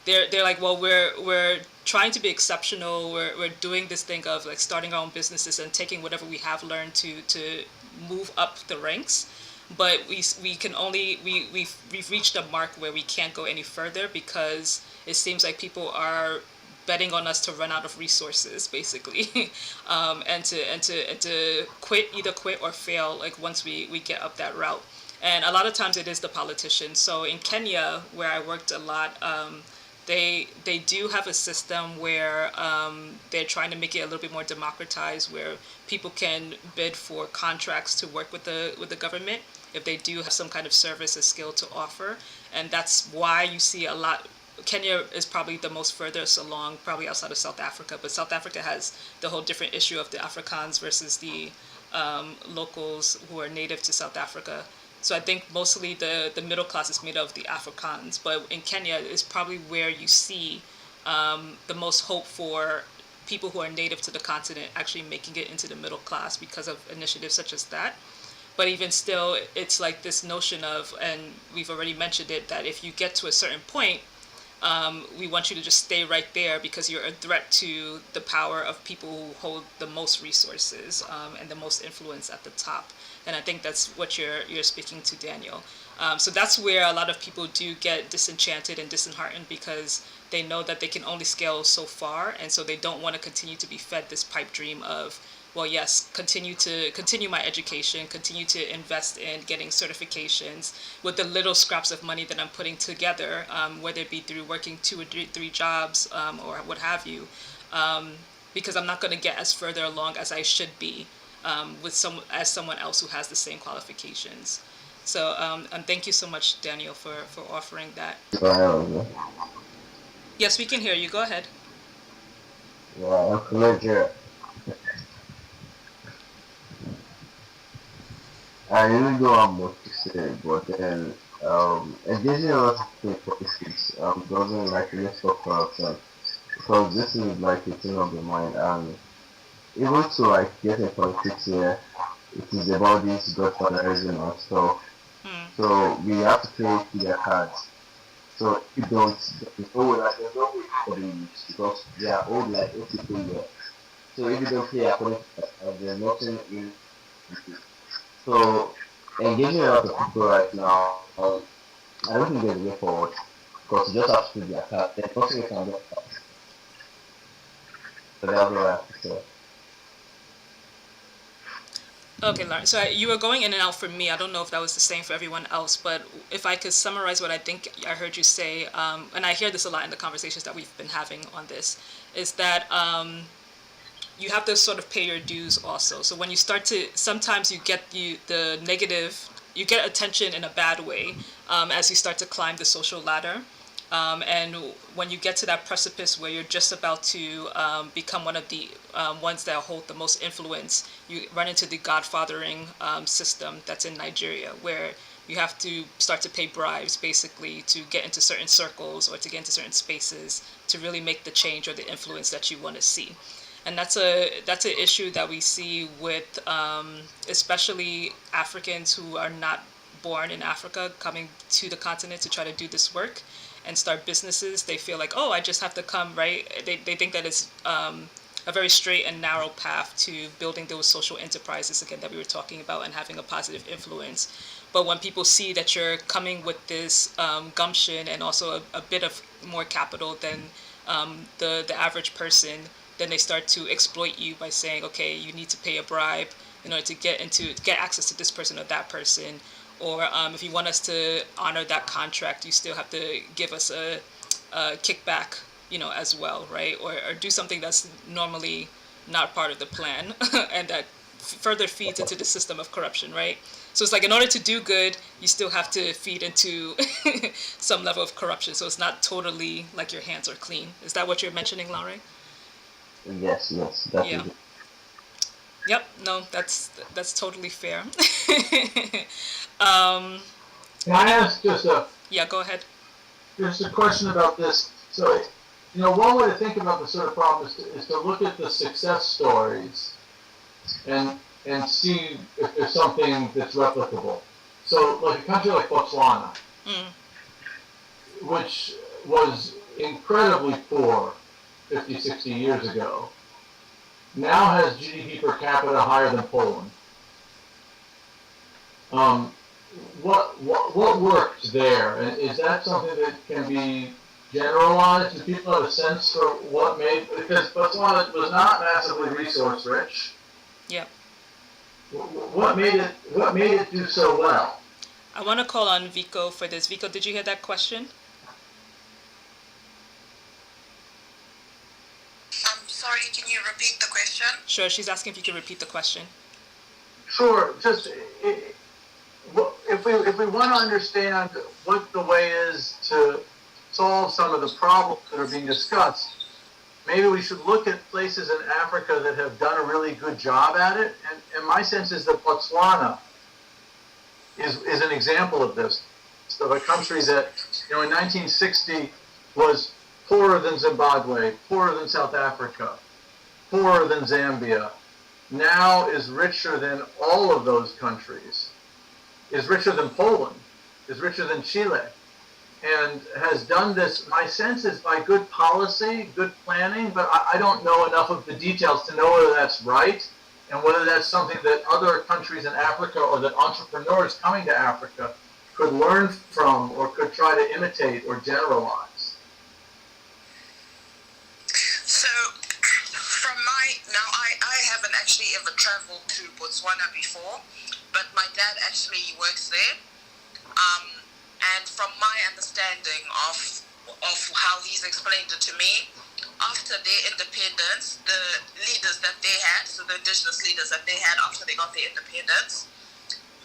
they're like, well, we're trying to be exceptional, we're doing this thing of like starting our own businesses and taking whatever we have learned to move up the ranks, but we can only we've reached a mark where we can't go any further, because it seems like people are betting on us to run out of resources, basically, and to quit, either quit or fail, like once we get up that route. And a lot of times it is the politicians. So in Kenya, where I worked a lot, they do have a system where they're trying to make it a little bit more democratized, where people can bid for contracts to work with the government if they do have some kind of service or skill to offer. And that's why you see a lot. Kenya is probably the most furthest along, probably outside of South Africa, but South Africa has the whole different issue of the Afrikaans versus the locals who are native to South Africa. So I think mostly the middle class is made up of the Afrikaans, but in Kenya is probably where you see the most hope for people who are native to the continent actually making it into the middle class because of initiatives such as that. But even still, it's like this notion of, and we've already mentioned it, that if you get to a certain point, we want you to just stay right there because you're a threat to the power of people who hold the most resources and the most influence at the top. And I think that's what you're speaking to, Daniel. So that's where a lot of people do get disenchanted and disheartened because they know that they can only scale so far, and so they don't want to continue to be fed this pipe dream of, well, yes, continue my education, continue to invest in getting certifications with the little scraps of money that I'm putting together, whether it be through working 2 or 3 jobs or what have you, because I'm not going to get as further along as I should be with someone else who has the same qualifications. So and thank you so much, Daniel, for offering that. Yes, we can hear you. Go ahead. Yeah, Roger. I really don't have much to say, but then engaging a lot of people in politics doesn't like really stop corruption because this is like a thing of the mind, and even to like get in politics here, it is about this godfatherism and stuff. Hmm. So we have to play to their cards. So if you don't, there's no way, like, there's no way for the youth because they are old like 80 people here. So if you don't play according to that, there's nothing in. So engaging a lot of people right now, I don't think there's a way forward because you just have to do their card. There's nothing you can do. So that's what I have to say. Okay, Lauren. So you were going in and out for me. I don't know if that was the same for everyone else, but if I could summarize what I think I heard you say, and I hear this a lot in the conversations that we've been having on this, is that you have to sort of pay your dues also. So when you start to, sometimes you get the negative, you get attention in a bad way as you start to climb the social ladder. And when you get to that precipice where you're just about to become one of the ones that hold the most influence, you run into the godfathering system that's in Nigeria, where you have to start to pay bribes basically to get into certain circles or to get into certain spaces to really make the change or the influence that you want to see. And that's an issue that we see with especially Africans who are not born in Africa coming to the continent to try to do this work and start businesses. They feel like, oh, I just have to come, right? They think that it's a very straight and narrow path to building those social enterprises, again, that we were talking about and having a positive influence. But when people see that you're coming with this gumption and also a bit of more capital than the average person, then they start to exploit you by saying, okay, you need to pay a bribe in order to get access to this person or that person, or if you want us to honor that contract, you still have to give us a kickback, as well, right? Or do something that's normally not part of the plan, and that further feeds into the system of corruption, right? So it's like in order to do good, you still have to feed into some level of corruption. So it's not totally like your hands are clean. Is that what you're mentioning, Laurie? Yes, that Yeah. is it. Yep. No, that's totally fair. Can I ask Yeah. Go ahead. just a question about this? So, one way to think about the sort of problem is to look at the success stories and see if there's something that's replicable. So, like a country like Botswana, Mm. which was incredibly poor 50, 60 years ago, now has GDP per capita higher than Poland. What worked there? And is that something that can be generalized? Do people have a sense for what made, because Botswana was not massively resource rich. Yeah. What made it do so well? I want to call on Vico for this. Vico, did you hear that question? I'm sorry, can you repeat the question? Sure. She's asking if you can repeat the question. Sure. Just if we want to understand what the way is to solve some of the problems that are being discussed, maybe we should look at places in Africa that have done a really good job at it. And my sense is that Botswana is an example of this, of a country that, in 1960 was poorer than Zimbabwe, poorer than South Africa, poorer than Zambia, now is richer than all of those countries. is richer than Poland, is richer than Chile, and has done this, my sense is by good policy, good planning, but I don't know enough of the details to know whether that's right and whether that's something that other countries in Africa or that entrepreneurs coming to Africa could learn from or could try to imitate or generalize. So, I haven't actually ever traveled to Botswana before, but my dad actually works there. And from my understanding of how he's explained it to me, after their independence, the leaders that they had, so the indigenous leaders that they had after they got their independence,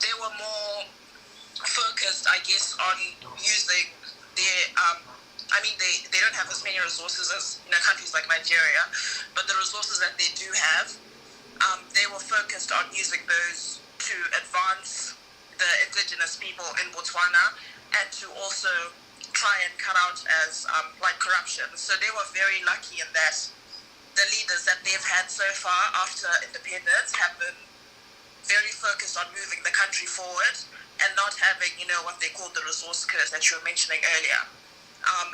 they were more focused, I guess, on using their, they don't have as many resources as countries like Nigeria, but the resources that they do have, they were focused on using those to advance the indigenous people in Botswana and to also try and cut out as corruption. So they were very lucky in that the leaders that they've had so far after independence have been very focused on moving the country forward and not having, what they call the resource curse that you were mentioning earlier.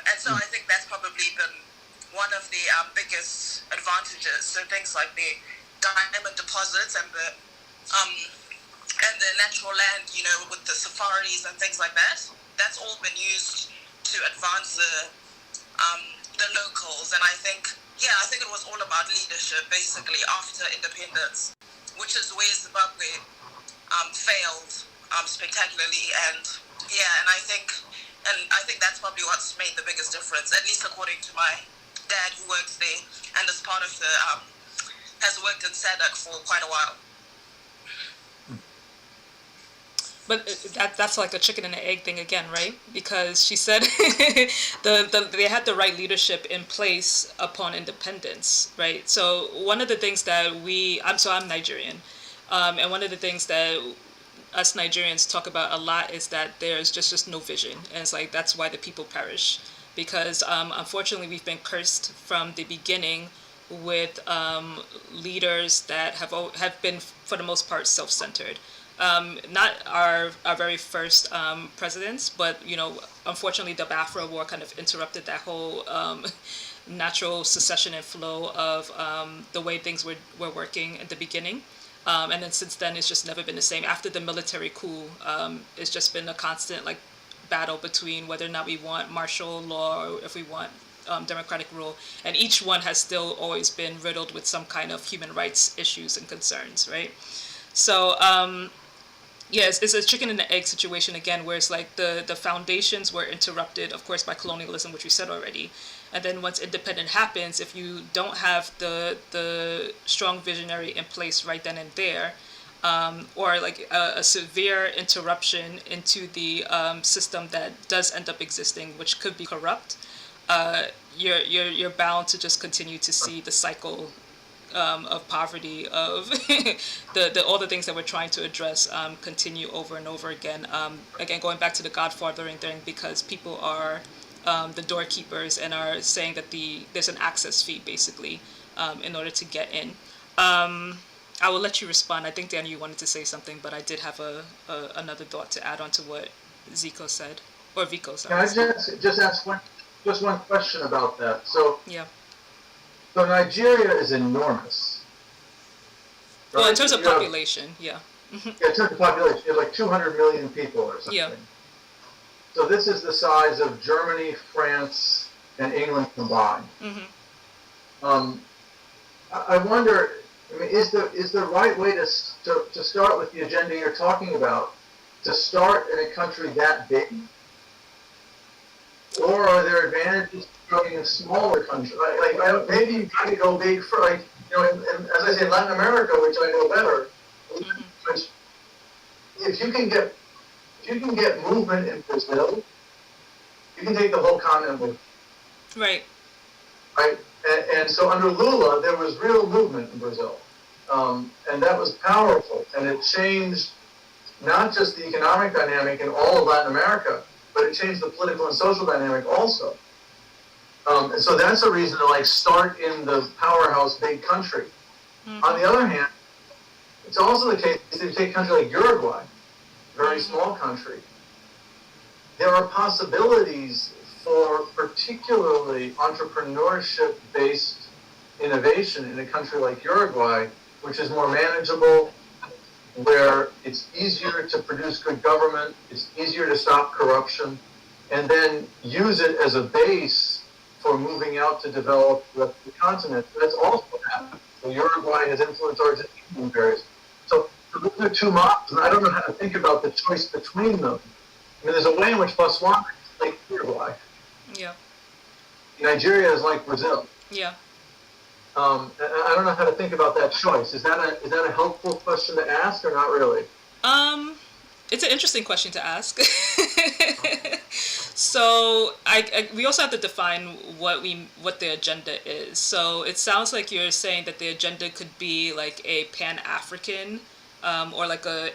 And so I think that's probably been one of the biggest advantages. So things like the diamond deposits and the natural land, with the safaris and things like that, that's all been used to advance the locals. And I think it was all about leadership, basically, after independence, which is where Zimbabwe failed spectacularly. And I think that's probably what's made the biggest difference, at least according to my dad, who works there and is part of the has worked in SADC for quite a while. But that's like the chicken and the egg thing again, right? Because she said they had the right leadership in place upon independence, right? So one of the things that I'm Nigerian, and one of the things that us Nigerians talk about a lot is that there's just no vision, and it's like that's why the people perish, because unfortunately we've been cursed from the beginning with leaders that have been for the most part self-centered. Not our very first presidents, but unfortunately the Biafra War kind of interrupted that whole natural succession and flow of the way things were working at the beginning. And then since then, it's just never been the same. After the military coup, it's just been a constant battle between whether or not we want martial law or if we want democratic rule. And each one has still always been riddled with some kind of human rights issues and concerns, right? So yes, it's a chicken and the egg situation again, where it's like the foundations were interrupted, of course, by colonialism, which we said already. And then once independence happens, if you don't have the strong visionary in place right then and there, or a severe interruption into the system that does end up existing, which could be corrupt, you're bound to just continue to see the cycle of poverty, of all the things that we're trying to address continue over and over again. Again, going back to the godfathering thing, because people are the doorkeepers and are saying that there's an access fee basically in order to get in. I will let you respond. I think, Dan, you wanted to say something, but I did have another thought to add on to what Zico said, or Vico, sorry. Can I just ask one question about that? So Yeah. So Nigeria is enormous. Right? Well, in terms of population, yeah. Yeah, in terms of population, you have like 200 million people or something. Yeah. So this is the size of Germany, France, and England combined. Mm-hmm. I wonder, is the right way to start with the agenda you're talking about, to start in a country that big? Or are there advantages to starting in smaller countries? Maybe you try to go big for, as I say, Latin America, which I know better. Mm-hmm. Which, if you can get movement in Brazil, you can take the whole continent with you. Right. Right? And so under Lula, there was real movement in Brazil. And that was powerful. And it changed not just the economic dynamic in all of Latin America, but it changed the political and social dynamic also. And so that's a reason to start in the powerhouse big country. Mm-hmm. On the other hand, it's also the case that you take a country like Uruguay, very small country. There are possibilities for particularly entrepreneurship-based innovation in a country like Uruguay, which is more manageable, where it's easier to produce good government, it's easier to stop corruption, and then use it as a base for moving out to develop the continent. That's also happened. So Uruguay has influenced Argentina in various. So those are two models, and I don't know how to think about the choice between them. I mean, there's a way in which Botswana is like Uruguay. Yeah. Nigeria is like Brazil. Yeah. I don't know how to think about that choice. Is that a helpful question to ask or not really? It's an interesting question to ask. So we also have to define what the agenda is. So it sounds like you're saying that the agenda could be like a Pan-African or like a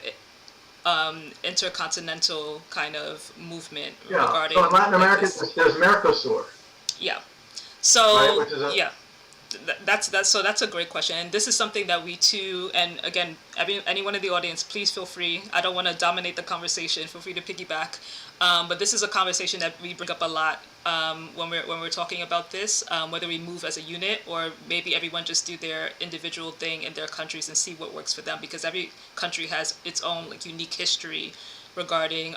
intercontinental kind of movement regarding. So in Latin America, like there's Mercosur. Yeah. So right, which is yeah. That's a great question, and this is something that we too, and again, anyone in the audience, please feel free. I don't want to dominate the conversation. Feel free to piggyback, but this is a conversation that we bring up a lot when we're talking about this, whether we move as a unit or maybe everyone just do their individual thing in their countries and see what works for them, because every country has its own like unique history regarding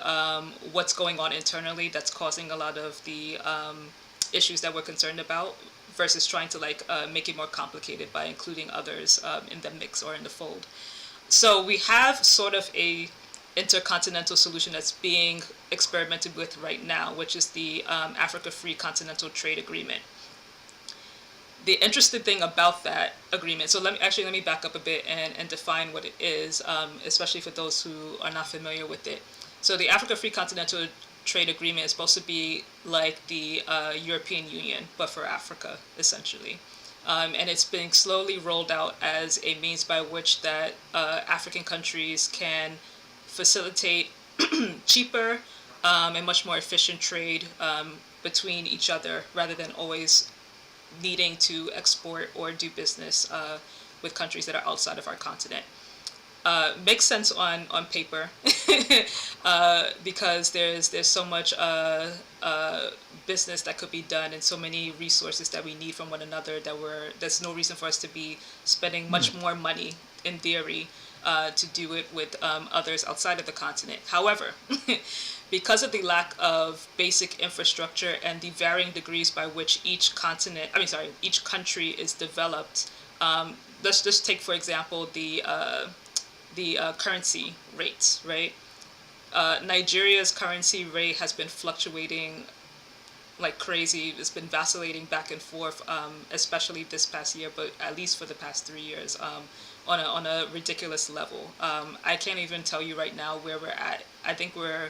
what's going on internally that's causing a lot of the issues that we're concerned about, versus trying to like make it more complicated by including others in the mix or in the fold. So we have sort of a intercontinental solution that's being experimented with right now, which is the Africa Free Continental Trade Agreement. The interesting thing about that agreement, so let me back up a bit and define what it is, especially for those who are not familiar with it. So the Africa Free Continental Trade Agreement is supposed to be like the European Union, but for Africa, essentially. And it's being slowly rolled out as a means by which that African countries can facilitate cheaper and much more efficient trade between each other, rather than always needing to export or do business with countries that are outside of our continent. Makes sense on paper because there's so much business that could be done and so many resources that we need from one another that there's no reason for us to be spending much more money in theory to do it with others outside of the continent. However, because of the lack of basic infrastructure and the varying degrees by which each country is developed, let's just take for example the currency rates, right? Nigeria's currency rate has been fluctuating like crazy. It's been vacillating back and forth, especially this past year, but at least for the past 3 years, on a ridiculous level. I can't even tell you right now where we're at. I think we're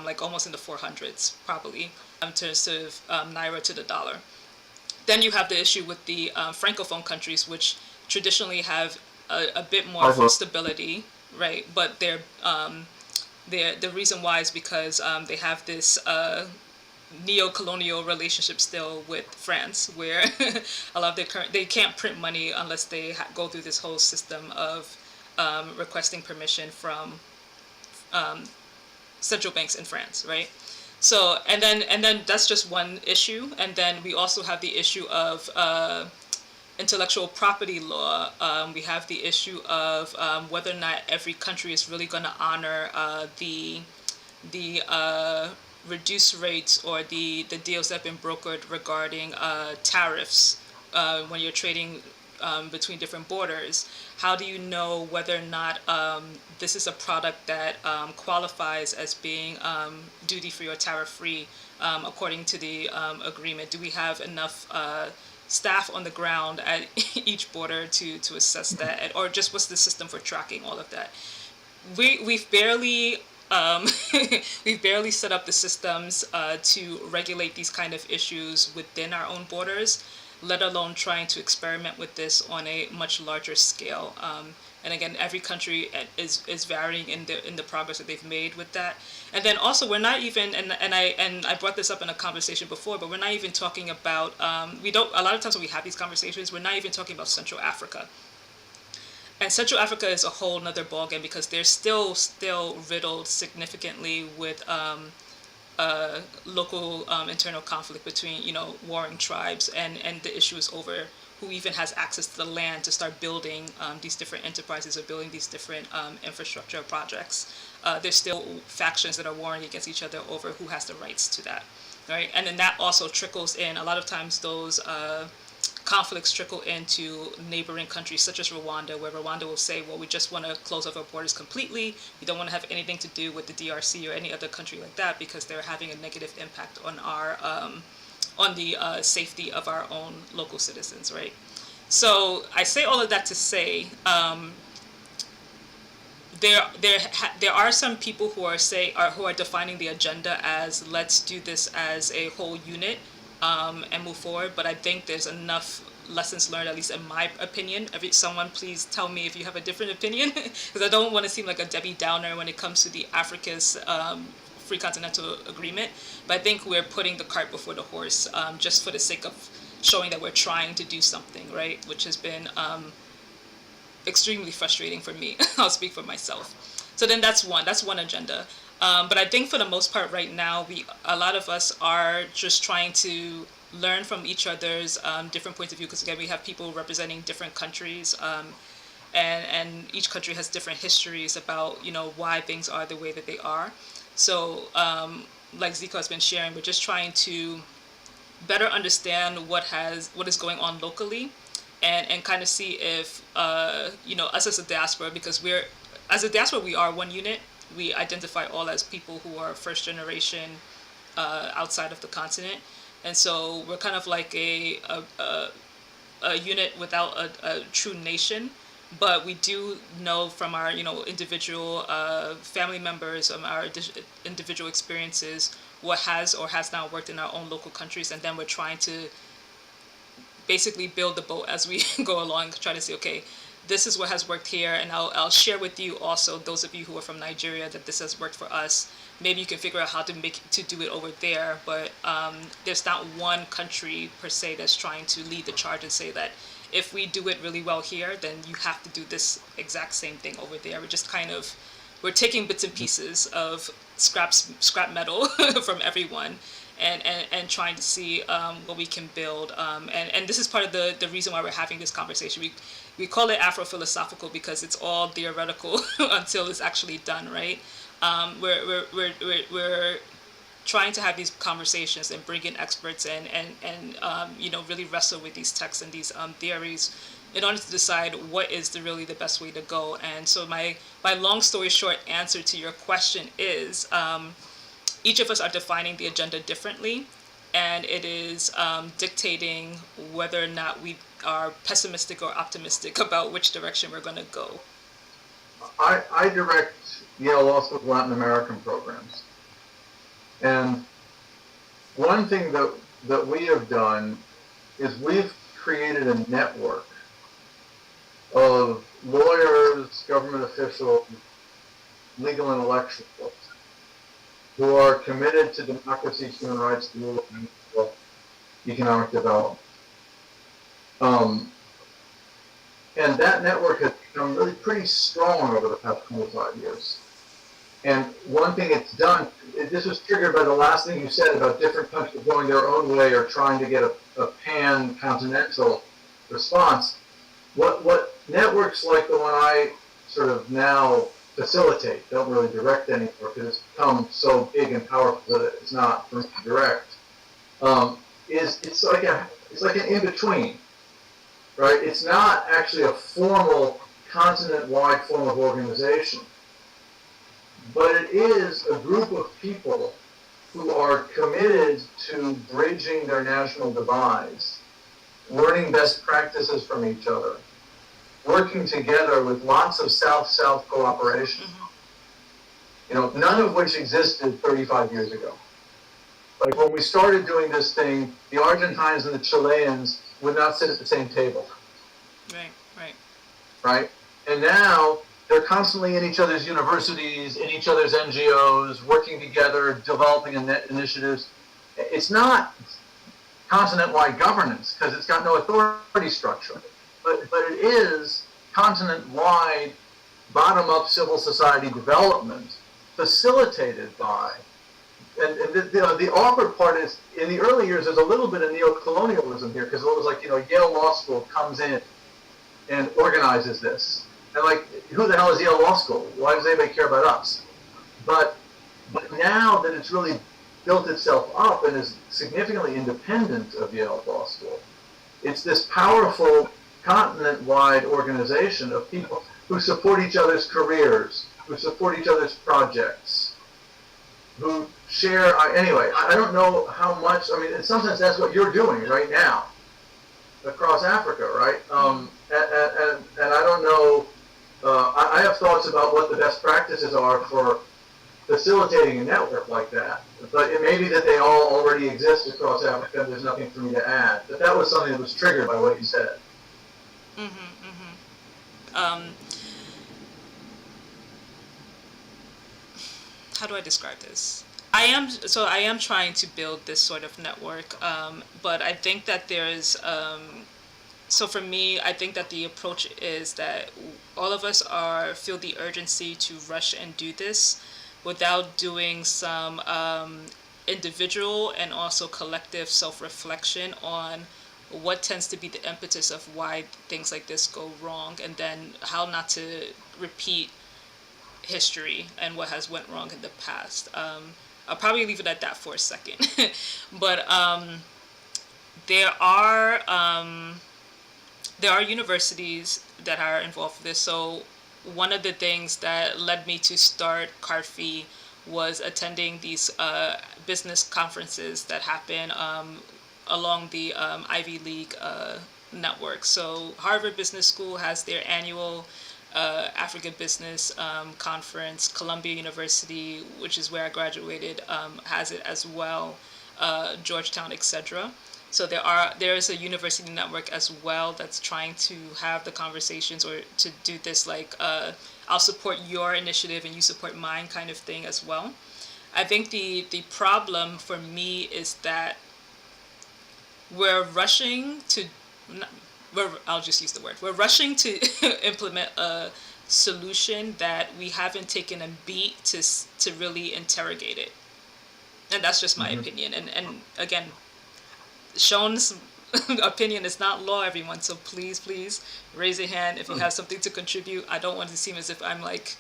like almost in the 400s probably in terms of naira to the dollar. Then you have the issue with the francophone countries, which traditionally have a bit more stability, right? But the reason why is because they have this neo-colonial relationship still with France, where a lot of they can't print money unless they go through this whole system of requesting permission from central banks in France, right? So and then that's just one issue, and then we also have the issue of intellectual property law. We have the issue of whether or not every country is really going to honor the reduced rates or the deals that have been brokered regarding tariffs when you're trading between different borders. How do you know whether or not this is a product that qualifies as being duty-free or tariff-free according to the agreement? Do we have enough staff on the ground at each border to assess that, or just what's the system for tracking all of that? We've barely we've barely set up the systems to regulate these kind of issues within our own borders, let alone trying to experiment with this on a much larger scale. And again, every country is varying in the progress that they've made with that. And then also, we're not even, and I brought this up in a conversation before, but we're not even talking about, a lot of times when we have these conversations, we're not even talking about Central Africa. And Central Africa is a whole nother ballgame because they're still riddled significantly with local internal conflict between warring tribes, and the issue is over who even has access to the land to start building these different enterprises or building these different infrastructure projects. There's still factions that are warring against each other over who has the rights to that, right? And then that also trickles in. A lot of times those conflicts trickle into neighboring countries such as Rwanda, where Rwanda will say, well, we just want to close off our borders completely. We don't want to have anything to do with the DRC or any other country like that because they're having a negative impact on our on the safety of our own local citizens, right? So I say all of that to say there are some people who are defining the agenda as let's do this as a whole unit and move forward. But I think there's enough lessons learned, at least in my opinion. Someone please tell me if you have a different opinion, because I don't want to seem like a Debbie Downer when it comes to the Africa's Free Continental Agreement. But I think we're putting the cart before the horse, just for the sake of showing that we're trying to do something, right? Which has been extremely frustrating for me. I'll speak for myself. So then that's one agenda. But I think for the most part right now, a lot of us are just trying to learn from each other's different points of view, because again, we have people representing different countries, and each country has different histories about why things are the way that they are. So like Zico has been sharing, we're just trying to better understand what is going on locally, and kind of see if us as a diaspora, because as a diaspora we are one unit. We identify all as people who are first generation outside of the continent, and so we're kind of like a unit without a true nation. But we do know from our individual family members, our individual experiences, what has or has not worked in our own local countries, and then we're trying to basically build the boat as we go along, trying to say, okay, this is what has worked here, and I'll share with you also, those of you who are from Nigeria, that this has worked for us. Maybe you can figure out how to do it over there, but there's not one country per se that's trying to lead the charge and say that if we do it really well here, then you have to do this exact same thing over there. We're taking bits and pieces of scrap metal from everyone, and trying to see what we can build. And this is part of the reason why we're having this conversation. We call it Afro-philosophical because it's all theoretical until it's actually done, right? We're trying to have these conversations and bring in experts and really wrestle with these texts and these theories in order to decide what is really the best way to go. And so my long story short answer to your question is each of us are defining the agenda differently, and it is dictating whether or not we are pessimistic or optimistic about which direction we're going to go. I direct Yale Law School's Latin American programs. And one thing that we have done is we've created a network of lawyers, government officials, legal and election folks who are committed to democracy, human rights, the rule of law, economic development. And that network has become really pretty strong over the past 25 years. And one thing it's done, this was triggered by the last thing you said about different countries going their own way or trying to get a pan-continental response. What networks like the one I sort of now facilitate, don't really direct anymore because it's become so big and powerful that it's not for me to direct, it's like an in-between, right? It's not actually a formal continent-wide form of organization, but it is a group of people who are committed to bridging their national divides, learning best practices from each other, working together with lots of South-South cooperation, none of which existed 35 years ago. Like when we started doing this thing, the Argentines and the Chileans would not sit at the same table. Right? And now they're constantly in each other's universities, in each other's NGOs, working together, developing initiatives. It's not continent-wide governance because it's got no authority structure. But it is continent-wide, bottom-up civil society development facilitated by, and the awkward part is, in the early years, there's a little bit of neo-colonialism here, because it was like, Yale Law School comes in and organizes this. And like, who the hell is Yale Law School? Why does anybody care about us? But now that it's really built itself up and is significantly independent of Yale Law School, it's this powerful continent-wide organization of people who support each other's careers, who support each other's projects, who share, anyway, I don't know how much, in some sense that's what you're doing right now across Africa, right? And I don't know, I have thoughts about what the best practices are for facilitating a network like that. But it may be that they all already exist across Africa and there's nothing for me to add. But that was something that was triggered by what you said. How do I describe this? I am trying to build this sort of network, but I think that there's so for me, I think that the approach is that all of us feel the urgency to rush and do this without doing some individual and also collective self-reflection on what tends to be the impetus of why things like this go wrong, and then how not to repeat history and what has went wrong in the past. I'll probably leave it at that for a second. But there are universities that are involved with this. So one of the things that led me to start CARFI was attending these business conferences that happen along the Ivy League network. So Harvard Business School has their annual Africa Business Conference. Columbia University, which is where I graduated, has it as well. Georgetown, etc. So there is a university network as well that's trying to have the conversations or to do this like I'll support your initiative and you support mine kind of thing as well. I think the problem for me is that we're rushing to I'll just use the word. We're rushing to implement a solution that we haven't taken a beat to really interrogate it. And that's just my opinion. And again, Sean's opinion is not law, everyone. So please raise a hand if you have something to contribute. I don't want to seem as if I'm like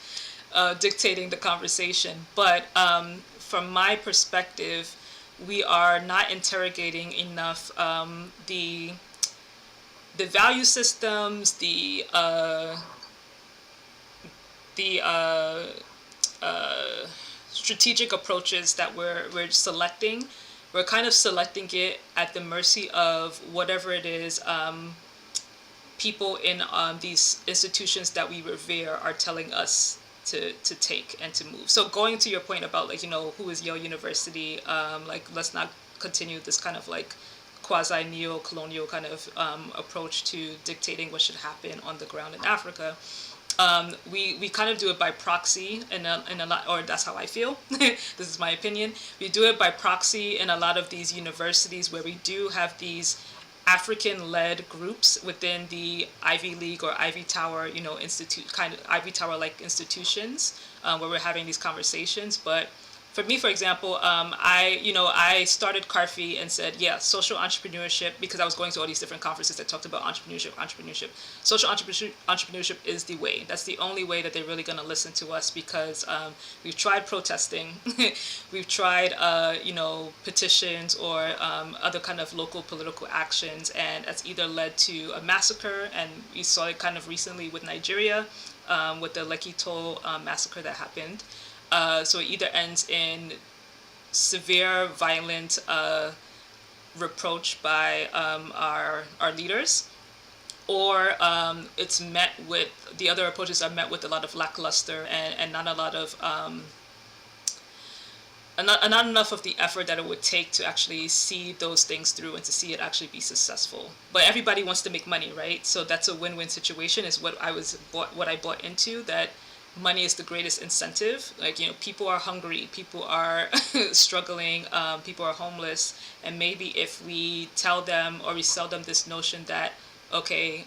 dictating the conversation. But from my perspective, we are not interrogating enough the value systems, the strategic approaches that we're selecting. We're kind of selecting it at the mercy of whatever it is people in these institutions that we revere are telling us to take and to move. So going to your point about like, who is Yale University, like let's not continue this kind of like quasi neo-colonial kind of approach to dictating what should happen on the ground in Africa. We kind of do it by proxy in a lot, or that's how I feel. This is my opinion. We do it by proxy in a lot of these universities where we do have these African-led groups within the Ivy League or Ivy Tower, institute kind of Ivy Tower-like institutions where we're having these conversations. But for me, for example, I started CARFI and said, yeah, social entrepreneurship, because I was going to all these different conferences that talked about entrepreneurship. Social entrepreneurship is the way. That's the only way that they're really going to listen to us, because we've tried protesting, we've tried, petitions or other kind of local political actions, and that's either led to a massacre, and we saw it kind of recently with Nigeria, with the Lekki Toll massacre that happened. So it either ends in severe, violent reproach by our leaders, or it's met with, the other approaches are met with a lot of lackluster and not a lot of, not enough of the effort that it would take to actually see those things through and to see it actually be successful. But everybody wants to make money, right? So that's a win-win situation is what I bought into, that money is the greatest incentive. Like, people are hungry, people are struggling, people are homeless. And maybe if we tell them or we sell them this notion that, okay,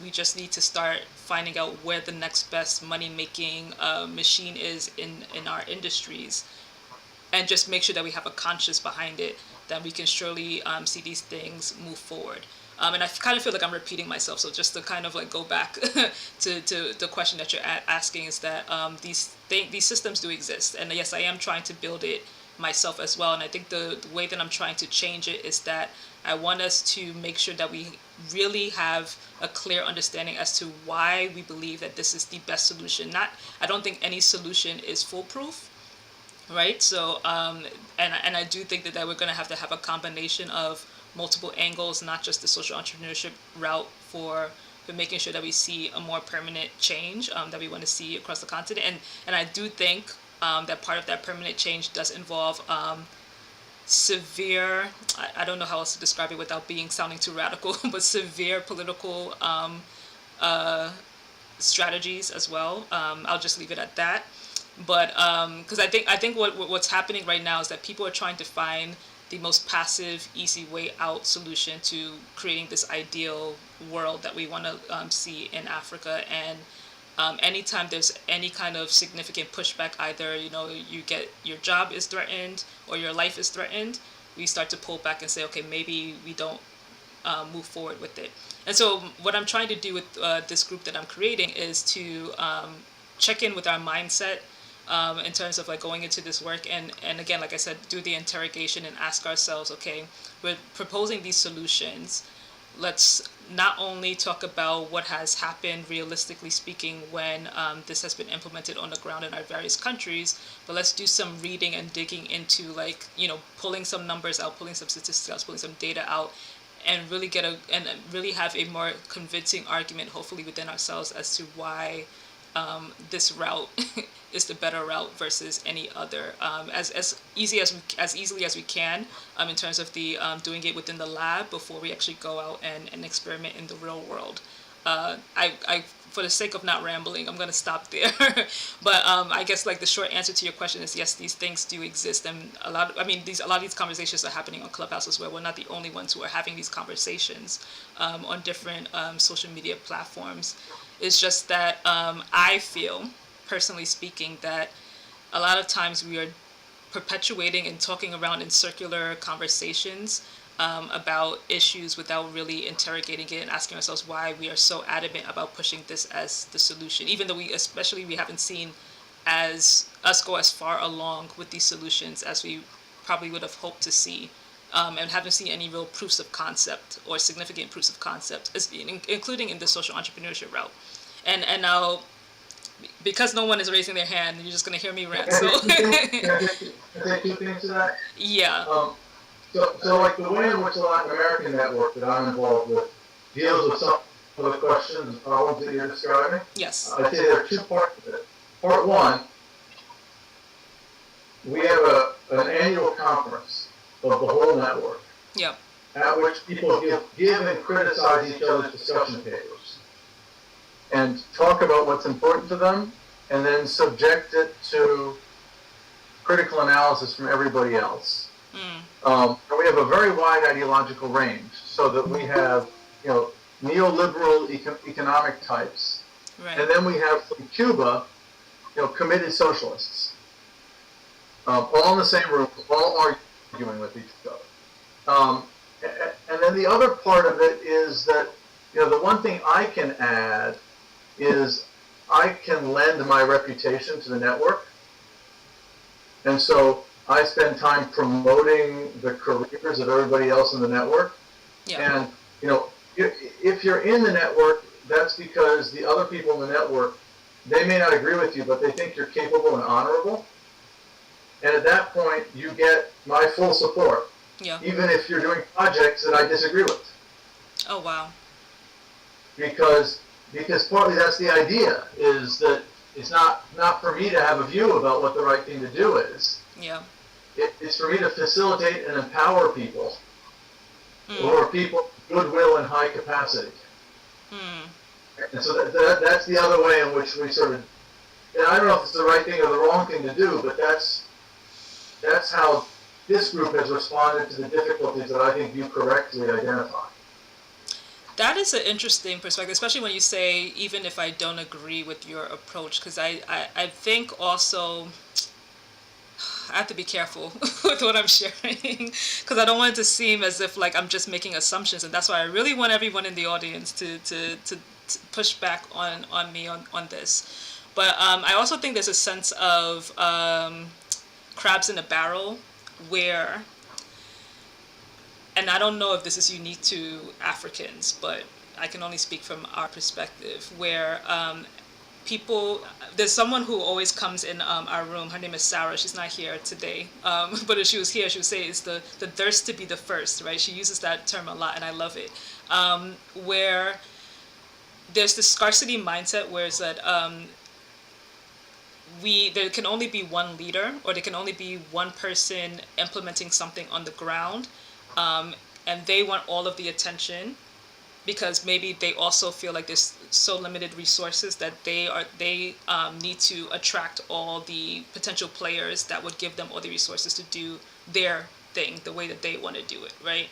we just need to start finding out where the next best money making machine is in our industries, and just make sure that we have a conscience behind it, then we can surely see these things move forward. And I kind of feel like I'm repeating myself. So just to kind of like go back to the question that you're asking is that these systems do exist, and yes, I am trying to build it myself as well. And I think the way that I'm trying to change it is that I want us to make sure that we really have a clear understanding as to why we believe that this is the best solution. Not, I don't think any solution is foolproof, right? So, and I do think that we're going to have a combination of multiple angles, not just the social entrepreneurship route for making sure that we see a more permanent change that we want to see across the continent. And I do think that part of that permanent change does involve severe, I don't know how else to describe it without sounding too radical, but severe political strategies as well. I'll just leave it at that. But because I think what's happening right now is that people are trying to find the most passive, easy way out solution to creating this ideal world that we want to see in Africa. And anytime there's any kind of significant pushback, either you get your job is threatened or your life is threatened, we start to pull back and say, okay, maybe we don't move forward with it. And so what I'm trying to do with this group that I'm creating is to check in with our mindset in terms of like going into this work, and again, like I said, do the interrogation and ask ourselves, okay, we're proposing these solutions. Let's not only talk about what has happened realistically speaking when this has been implemented on the ground in our various countries, but let's do some reading and digging into pulling some numbers out, pulling some statistics out, pulling some data out, and really really have a more convincing argument, hopefully within ourselves, as to why this route is the better route versus any other, as easily as we can, in terms of the doing it within the lab before we actually go out and experiment in the real world. I for the sake of not rambling, I'm going to stop there. But I guess like the short answer to your question is yes, these things do exist, and a lot of these conversations are happening on Clubhouse as well. We're not the only ones who are having these conversations on different social media platforms. It's just that I feel, personally speaking, that a lot of times we are perpetuating and talking around in circular conversations about issues without really interrogating it and asking ourselves why we are so adamant about pushing this as the solution, even though we haven't seen us go as far along with these solutions as we probably would have hoped to see, and haven't seen any real proofs of concept or significant proofs of concept, including in the social entrepreneurship route. And now, because no one is raising their hand, you're just going to hear me rant. So, Can I say two things to that? Yeah. So like the way in which the Latin American network that I'm involved with deals with some of the questions and problems that you're describing, Yes. I'd say there are two parts of it. Part one, we have an annual conference of the whole network, Yep. at which people give and criticize each other's discussion papers and talk about what's important to them, and then subject it to critical analysis from everybody else. And we have a very wide ideological range, so that we have, neoliberal economic types, Right. and then we have from Cuba, committed socialists, all in the same room, all arguing with each other. And then the other part of it is that, the one thing I can add is I can lend my reputation to the network, and so I spend time promoting the careers of everybody else in the network. Yeah. And, if you're in the network, that's because the other people in the network, they may not agree with you, but they think you're capable and honorable. And at that point, you get my full support, Yeah. even if you're doing projects that I disagree with. Oh wow. Because partly that's the idea, is that it's not for me to have a view about what the right thing to do is. Yeah. It's for me to facilitate and empower people who are people of goodwill and high capacity. And so that's the other way in which we sort of, and I don't know if it's the right thing or the wrong thing to do, but that's how this group has responded to the difficulties that I think you correctly identify. That is an interesting perspective, especially when you say, even if I don't agree with your approach, because I think also I have to be careful with what I'm sharing because I don't want it to seem as if like I'm just making assumptions, and that's why I really want everyone in the audience to push back on me on this. But I also think there's a sense of crabs in a barrel where, and I don't know if this is unique to Africans, but I can only speak from our perspective, where people, there's someone who always comes in our room. Her name is Sarah. She's not here today, but if she was here, she would say it's the thirst to be the first, right? She uses that term a lot, and I love it. Where there's this scarcity mindset, where it's that there can only be one leader, or there can only be one person implementing something on the ground, and they want all of the attention because maybe they also feel like there's so limited resources that they need to attract all the potential players that would give them all the resources to do their thing the way that they want to do it, right?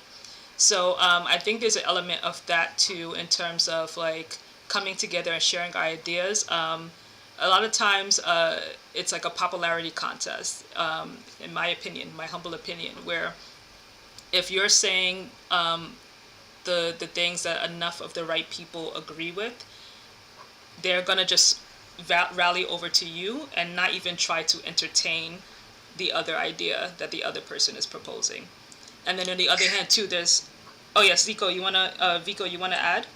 So I think there's an element of that too in terms of like coming together and sharing our ideas. A lot of times it's like a popularity contest, in my opinion, my humble opinion, where if you're saying the things that enough of the right people agree with, they're gonna just rally over to you and not even try to entertain the other idea that the other person is proposing. And then on the other hand too, there's, oh yes, Vico, you wanna add?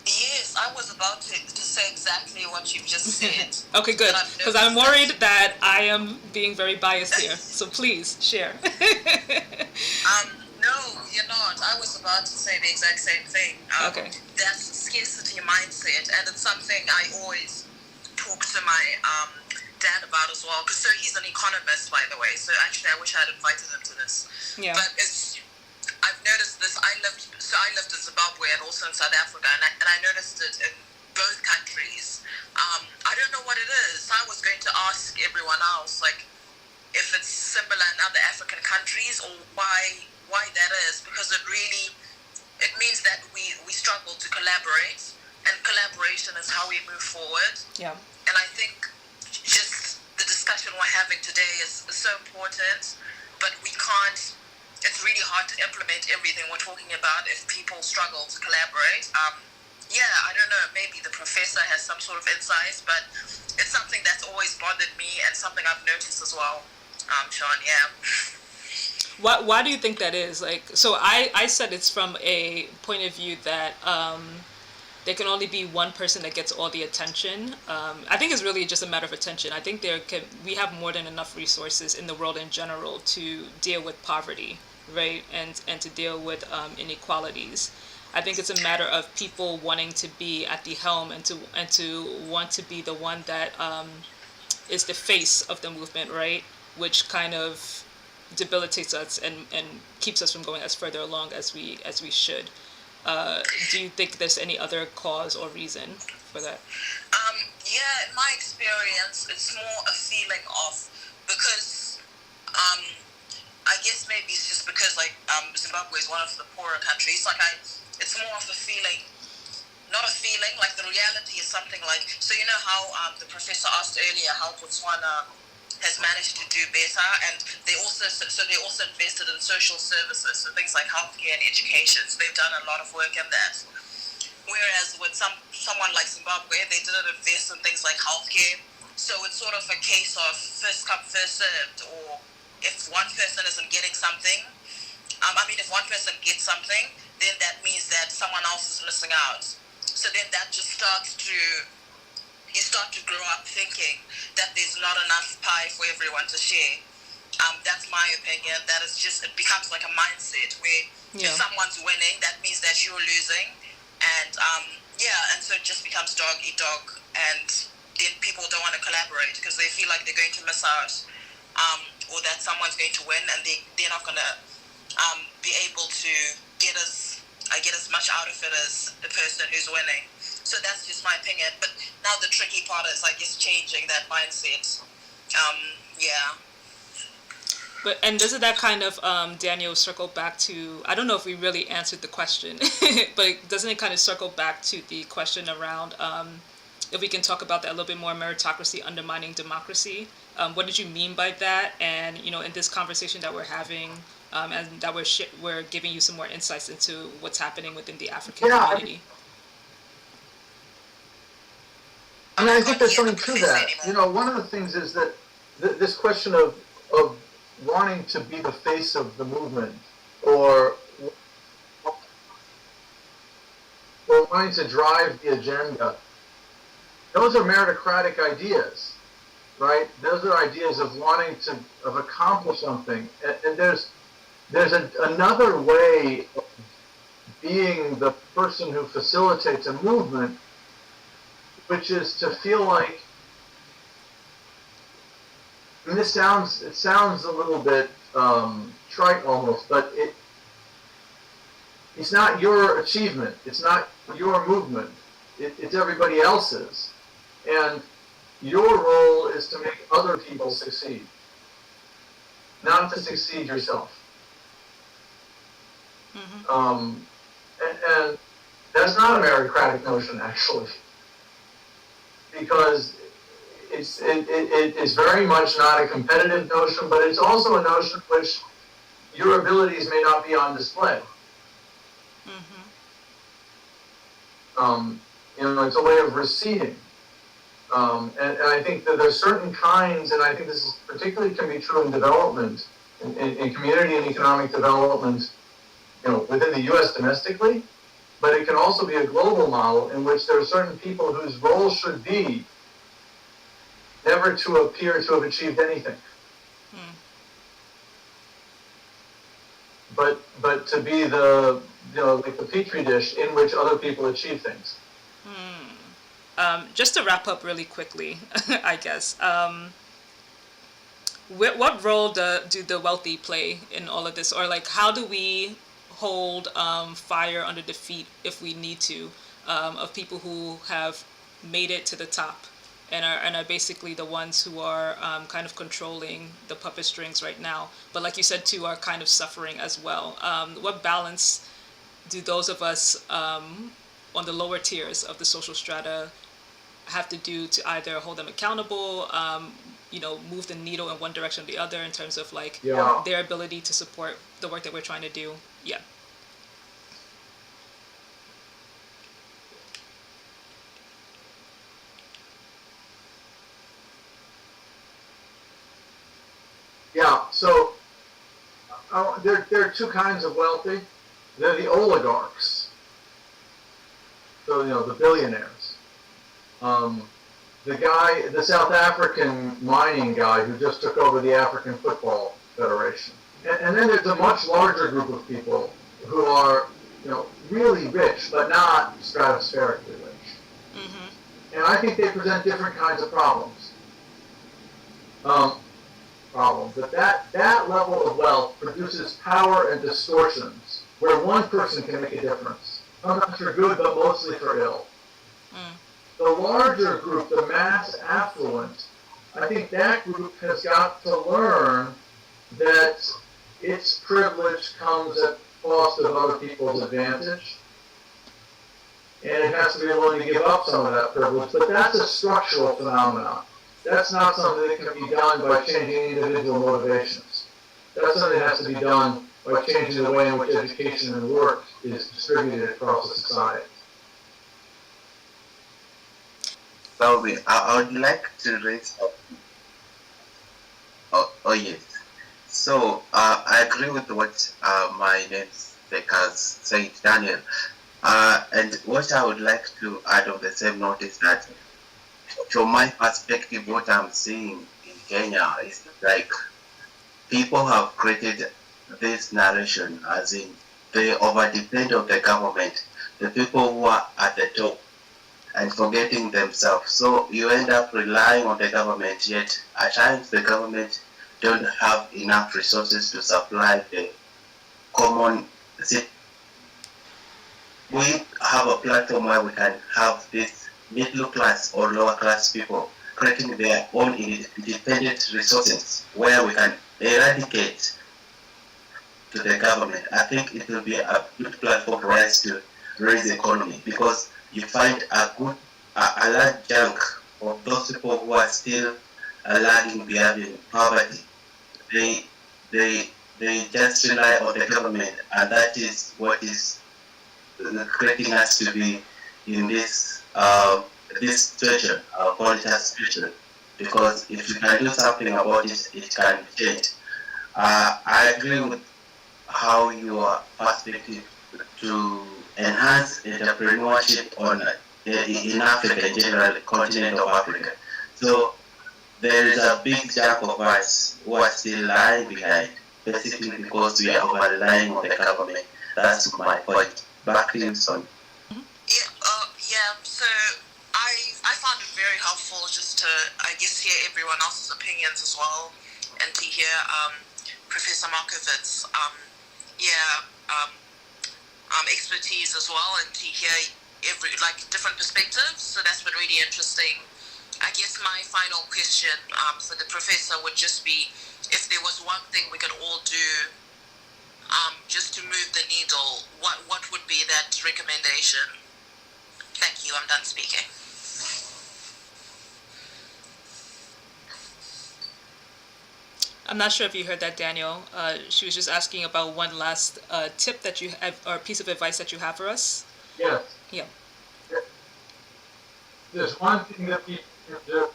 Yes, I was about to say exactly what you've just said. Okay, good, That I've because I'm noticed worried that I am being very biased here. So please share. No, you're not. I was about to say the exact same thing. Okay. That's scarcity mindset, and it's something I always talk to my dad about as well. Because so he's an economist, by the way. So actually, I wish I had invited him to this. Yeah. But I've noticed this. I lived in Zimbabwe and also in South Africa, and I noticed it in both countries. I don't know what it is. I was going to ask everyone else, like, if it's similar in other African countries or why that is, because it means that we struggle to collaborate, and collaboration is how we move forward. Yeah. And I think just the discussion we're having today is so important, but we can't, it's really hard to implement everything we're talking about if people struggle to collaborate. Yeah, I don't know, maybe the professor has some sort of insights, but it's something that's always bothered me and something I've noticed as well, Sean, yeah. Why do you think that is? Like, so I said it's from a point of view that there can only be one person that gets all the attention. I think it's really just a matter of attention. I think we have more than enough resources in the world in general to deal with poverty, right, and to deal with inequalities. I think it's a matter of people wanting to be at the helm and to want to be the one that is the face of the movement, right? Which kind of debilitates us and keeps us from going as further along as we should. Do you think there's any other cause or reason for that? Yeah, in my experience, it's more a feeling of, because I guess maybe it's just because like Zimbabwe is one of the poorer countries. Like it's more of a feeling, not a feeling. Like the reality is something like, so you know how the professor asked earlier how Botswana has managed to do better, and they also invested in social services, so things like healthcare and education. So they've done a lot of work in that. Whereas with someone like Zimbabwe, they didn't invest in things like healthcare. So it's sort of a case of first come, first served, or if one person isn't getting something, if one person gets something, then that means that someone else is missing out. So then that just you start to grow up thinking that there's not enough pie for everyone to share. That's my opinion. That is just, it becomes like a mindset where if someone's winning, that means that you're losing. And and so it just becomes dog eat dog, and then people don't want to collaborate because they feel like they're going to miss out, or that someone's going to win and they're not going to be able to get as much out of it as the person who's winning. So that's just my opinion. But now the tricky part is, I guess, changing that mindset. And doesn't that kind of, Daniel, circle back to, I don't know if we really answered the question, but doesn't it kind of circle back to the question around, if we can talk about that a little bit more, meritocracy undermining democracy? What did you mean by that? And, in this conversation that we're having, and that we're giving you some more insights into what's happening within the African community. I mean, I think there's something to that. One of the things is that this question of wanting to be the face of the movement, or wanting to drive the agenda, those are meritocratic ideas, right? Those are ideas of wanting to accomplish something. And there's another way of being the person who facilitates a movement, which is to feel like, and it sounds a little bit trite almost, but it's not your achievement, it's not your movement, it's everybody else's. And your role is to make other people succeed, not to succeed yourself. Mm-hmm. And that's not a meritocratic notion, actually, because it is very much not a competitive notion, but it's also a notion in which your abilities may not be on display. Mm-hmm. It's a way of receding. And I think that there's certain kinds, and I think this is particularly can be true in development, in community and economic development, within the U.S. domestically, but it can also be a global model in which there are certain people whose role should be never to appear to have achieved anything, but to be the like the petri dish in which other people achieve things. Just to wrap up really quickly, I guess, what role do the wealthy play in all of this? Or like, how do we hold fire under the feet, if we need to, of people who have made it to the top and are basically the ones who are kind of controlling the puppet strings right now, but like you said too, are kind of suffering as well? What balance do those of us on the lower tiers of the social strata have to do to either hold them accountable, move the needle in one direction or the other in terms of like their ability to support the work that we're trying to do? Yeah. Yeah, so there are two kinds of wealthy. They're the oligarchs. So, the billionaires. The South African mining guy who just took over the African Football Federation. And then there's a much larger group of people who are, really rich, but not stratospherically rich. Mm-hmm. And I think they present different kinds of problems. But that level of wealth produces power and distortions where one person can make a difference. Sometimes for good, but mostly for ill. The larger group, the mass affluent, I think that group has got to learn that its privilege comes at cost of other people's advantage. And it has to be willing to give up some of that privilege. But that's a structural phenomenon. That's not something that can be done by changing individual motivations. That's something that has to be done by changing the way in which education and work is distributed across the society. Sorry, I would like to raise up. Oh yes. So I agree with what my namesake has said, Daniel. And what I would like to add on the same note is that, from my perspective, what I'm seeing in Kenya is like people have created this narration, as in they overdepend on the government, the people who are at the top, and forgetting themselves. So you end up relying on the government, yet at times the government don't have enough resources to supply the common. We have a platform where we can have this middle class or lower class people creating their own independent resources where we can eradicate to the government, I think it will be a good platform for us to raise the economy, because you find a large chunk of those people who are still lagging behind in poverty. They they they just rely on the government, and that is what is creating us to be in this situation. I'll call it a situation, because if you can do something about it, it can change. I agree with how your perspective to enhance entrepreneurship in Africa in general, the continent of Africa. So there is a big chunk of us who are still lying behind, basically because we are over relying on the government. That's my point. Back to you, son. Yeah. So I found it very helpful just to, I guess, hear everyone else's opinions as well, and to hear Professor Markovits' expertise as well, and to hear different perspectives. So that's been really interesting. I guess my final question for the professor would just be, if there was one thing we could all do just to move the needle, what would be that recommendation? Thank you. I'm done speaking. I'm not sure if you heard that, Daniel. She was just asking about one last tip that you have, or piece of advice that you have for us. Yes. Yeah. There's one thing that people can do.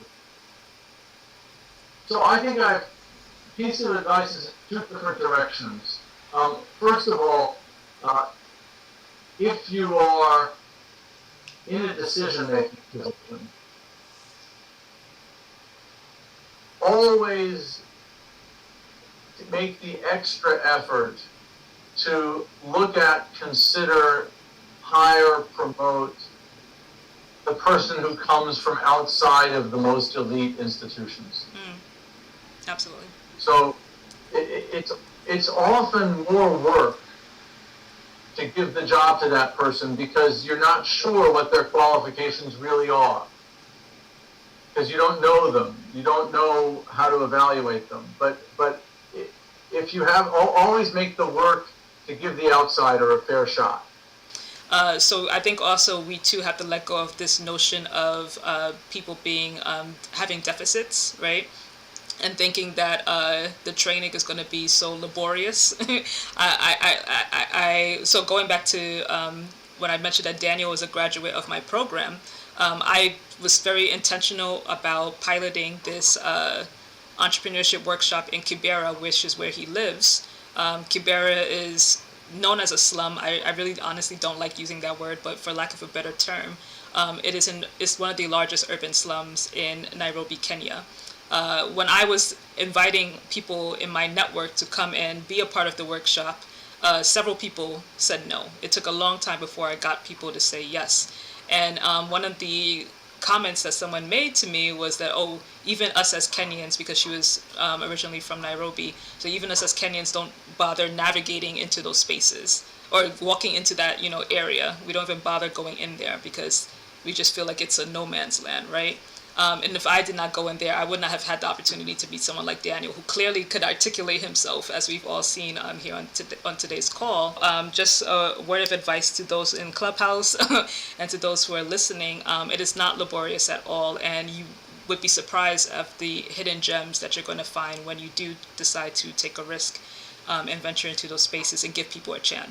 So I think I have a piece of advice is in two different directions. First of all, if you are in a decision-making position, always make the extra effort to look at, consider, hire, promote the person who comes from outside of the most elite institutions. Absolutely. So it's often more work to give the job to that person, because you're not sure what their qualifications really are, because you don't know them. You don't know how to evaluate them. But if you have, always make the work to give the outsider a fair shot. So I think also we too have to let go of this notion of people being having deficits, right? And thinking that the training is going to be so laborious. So going back to when I mentioned that Daniel was a graduate of my program, I was very intentional about piloting this entrepreneurship workshop in Kibera, which is where he lives. Kibera is known as a slum. I really honestly don't like using that word, but for lack of a better term, it's one of the largest urban slums in Nairobi, Kenya. When I was inviting people in my network to come and be a part of the workshop, several people said no. It took a long time before I got people to say yes. And one of the comments that someone made to me was that, oh, even us as Kenyans, because she was originally from Nairobi, so even us as Kenyans don't bother navigating into those spaces or walking into that, area. We don't even bother going in there because we just feel like it's a no man's land, right? And if I did not go in there, I would not have had the opportunity to meet someone like Daniel, who clearly could articulate himself, as we've all seen here on today's call. Just a word of advice to those in Clubhouse and to those who are listening. It is not laborious at all, and you would be surprised at the hidden gems that you're going to find when you do decide to take a risk and venture into those spaces and give people a chance.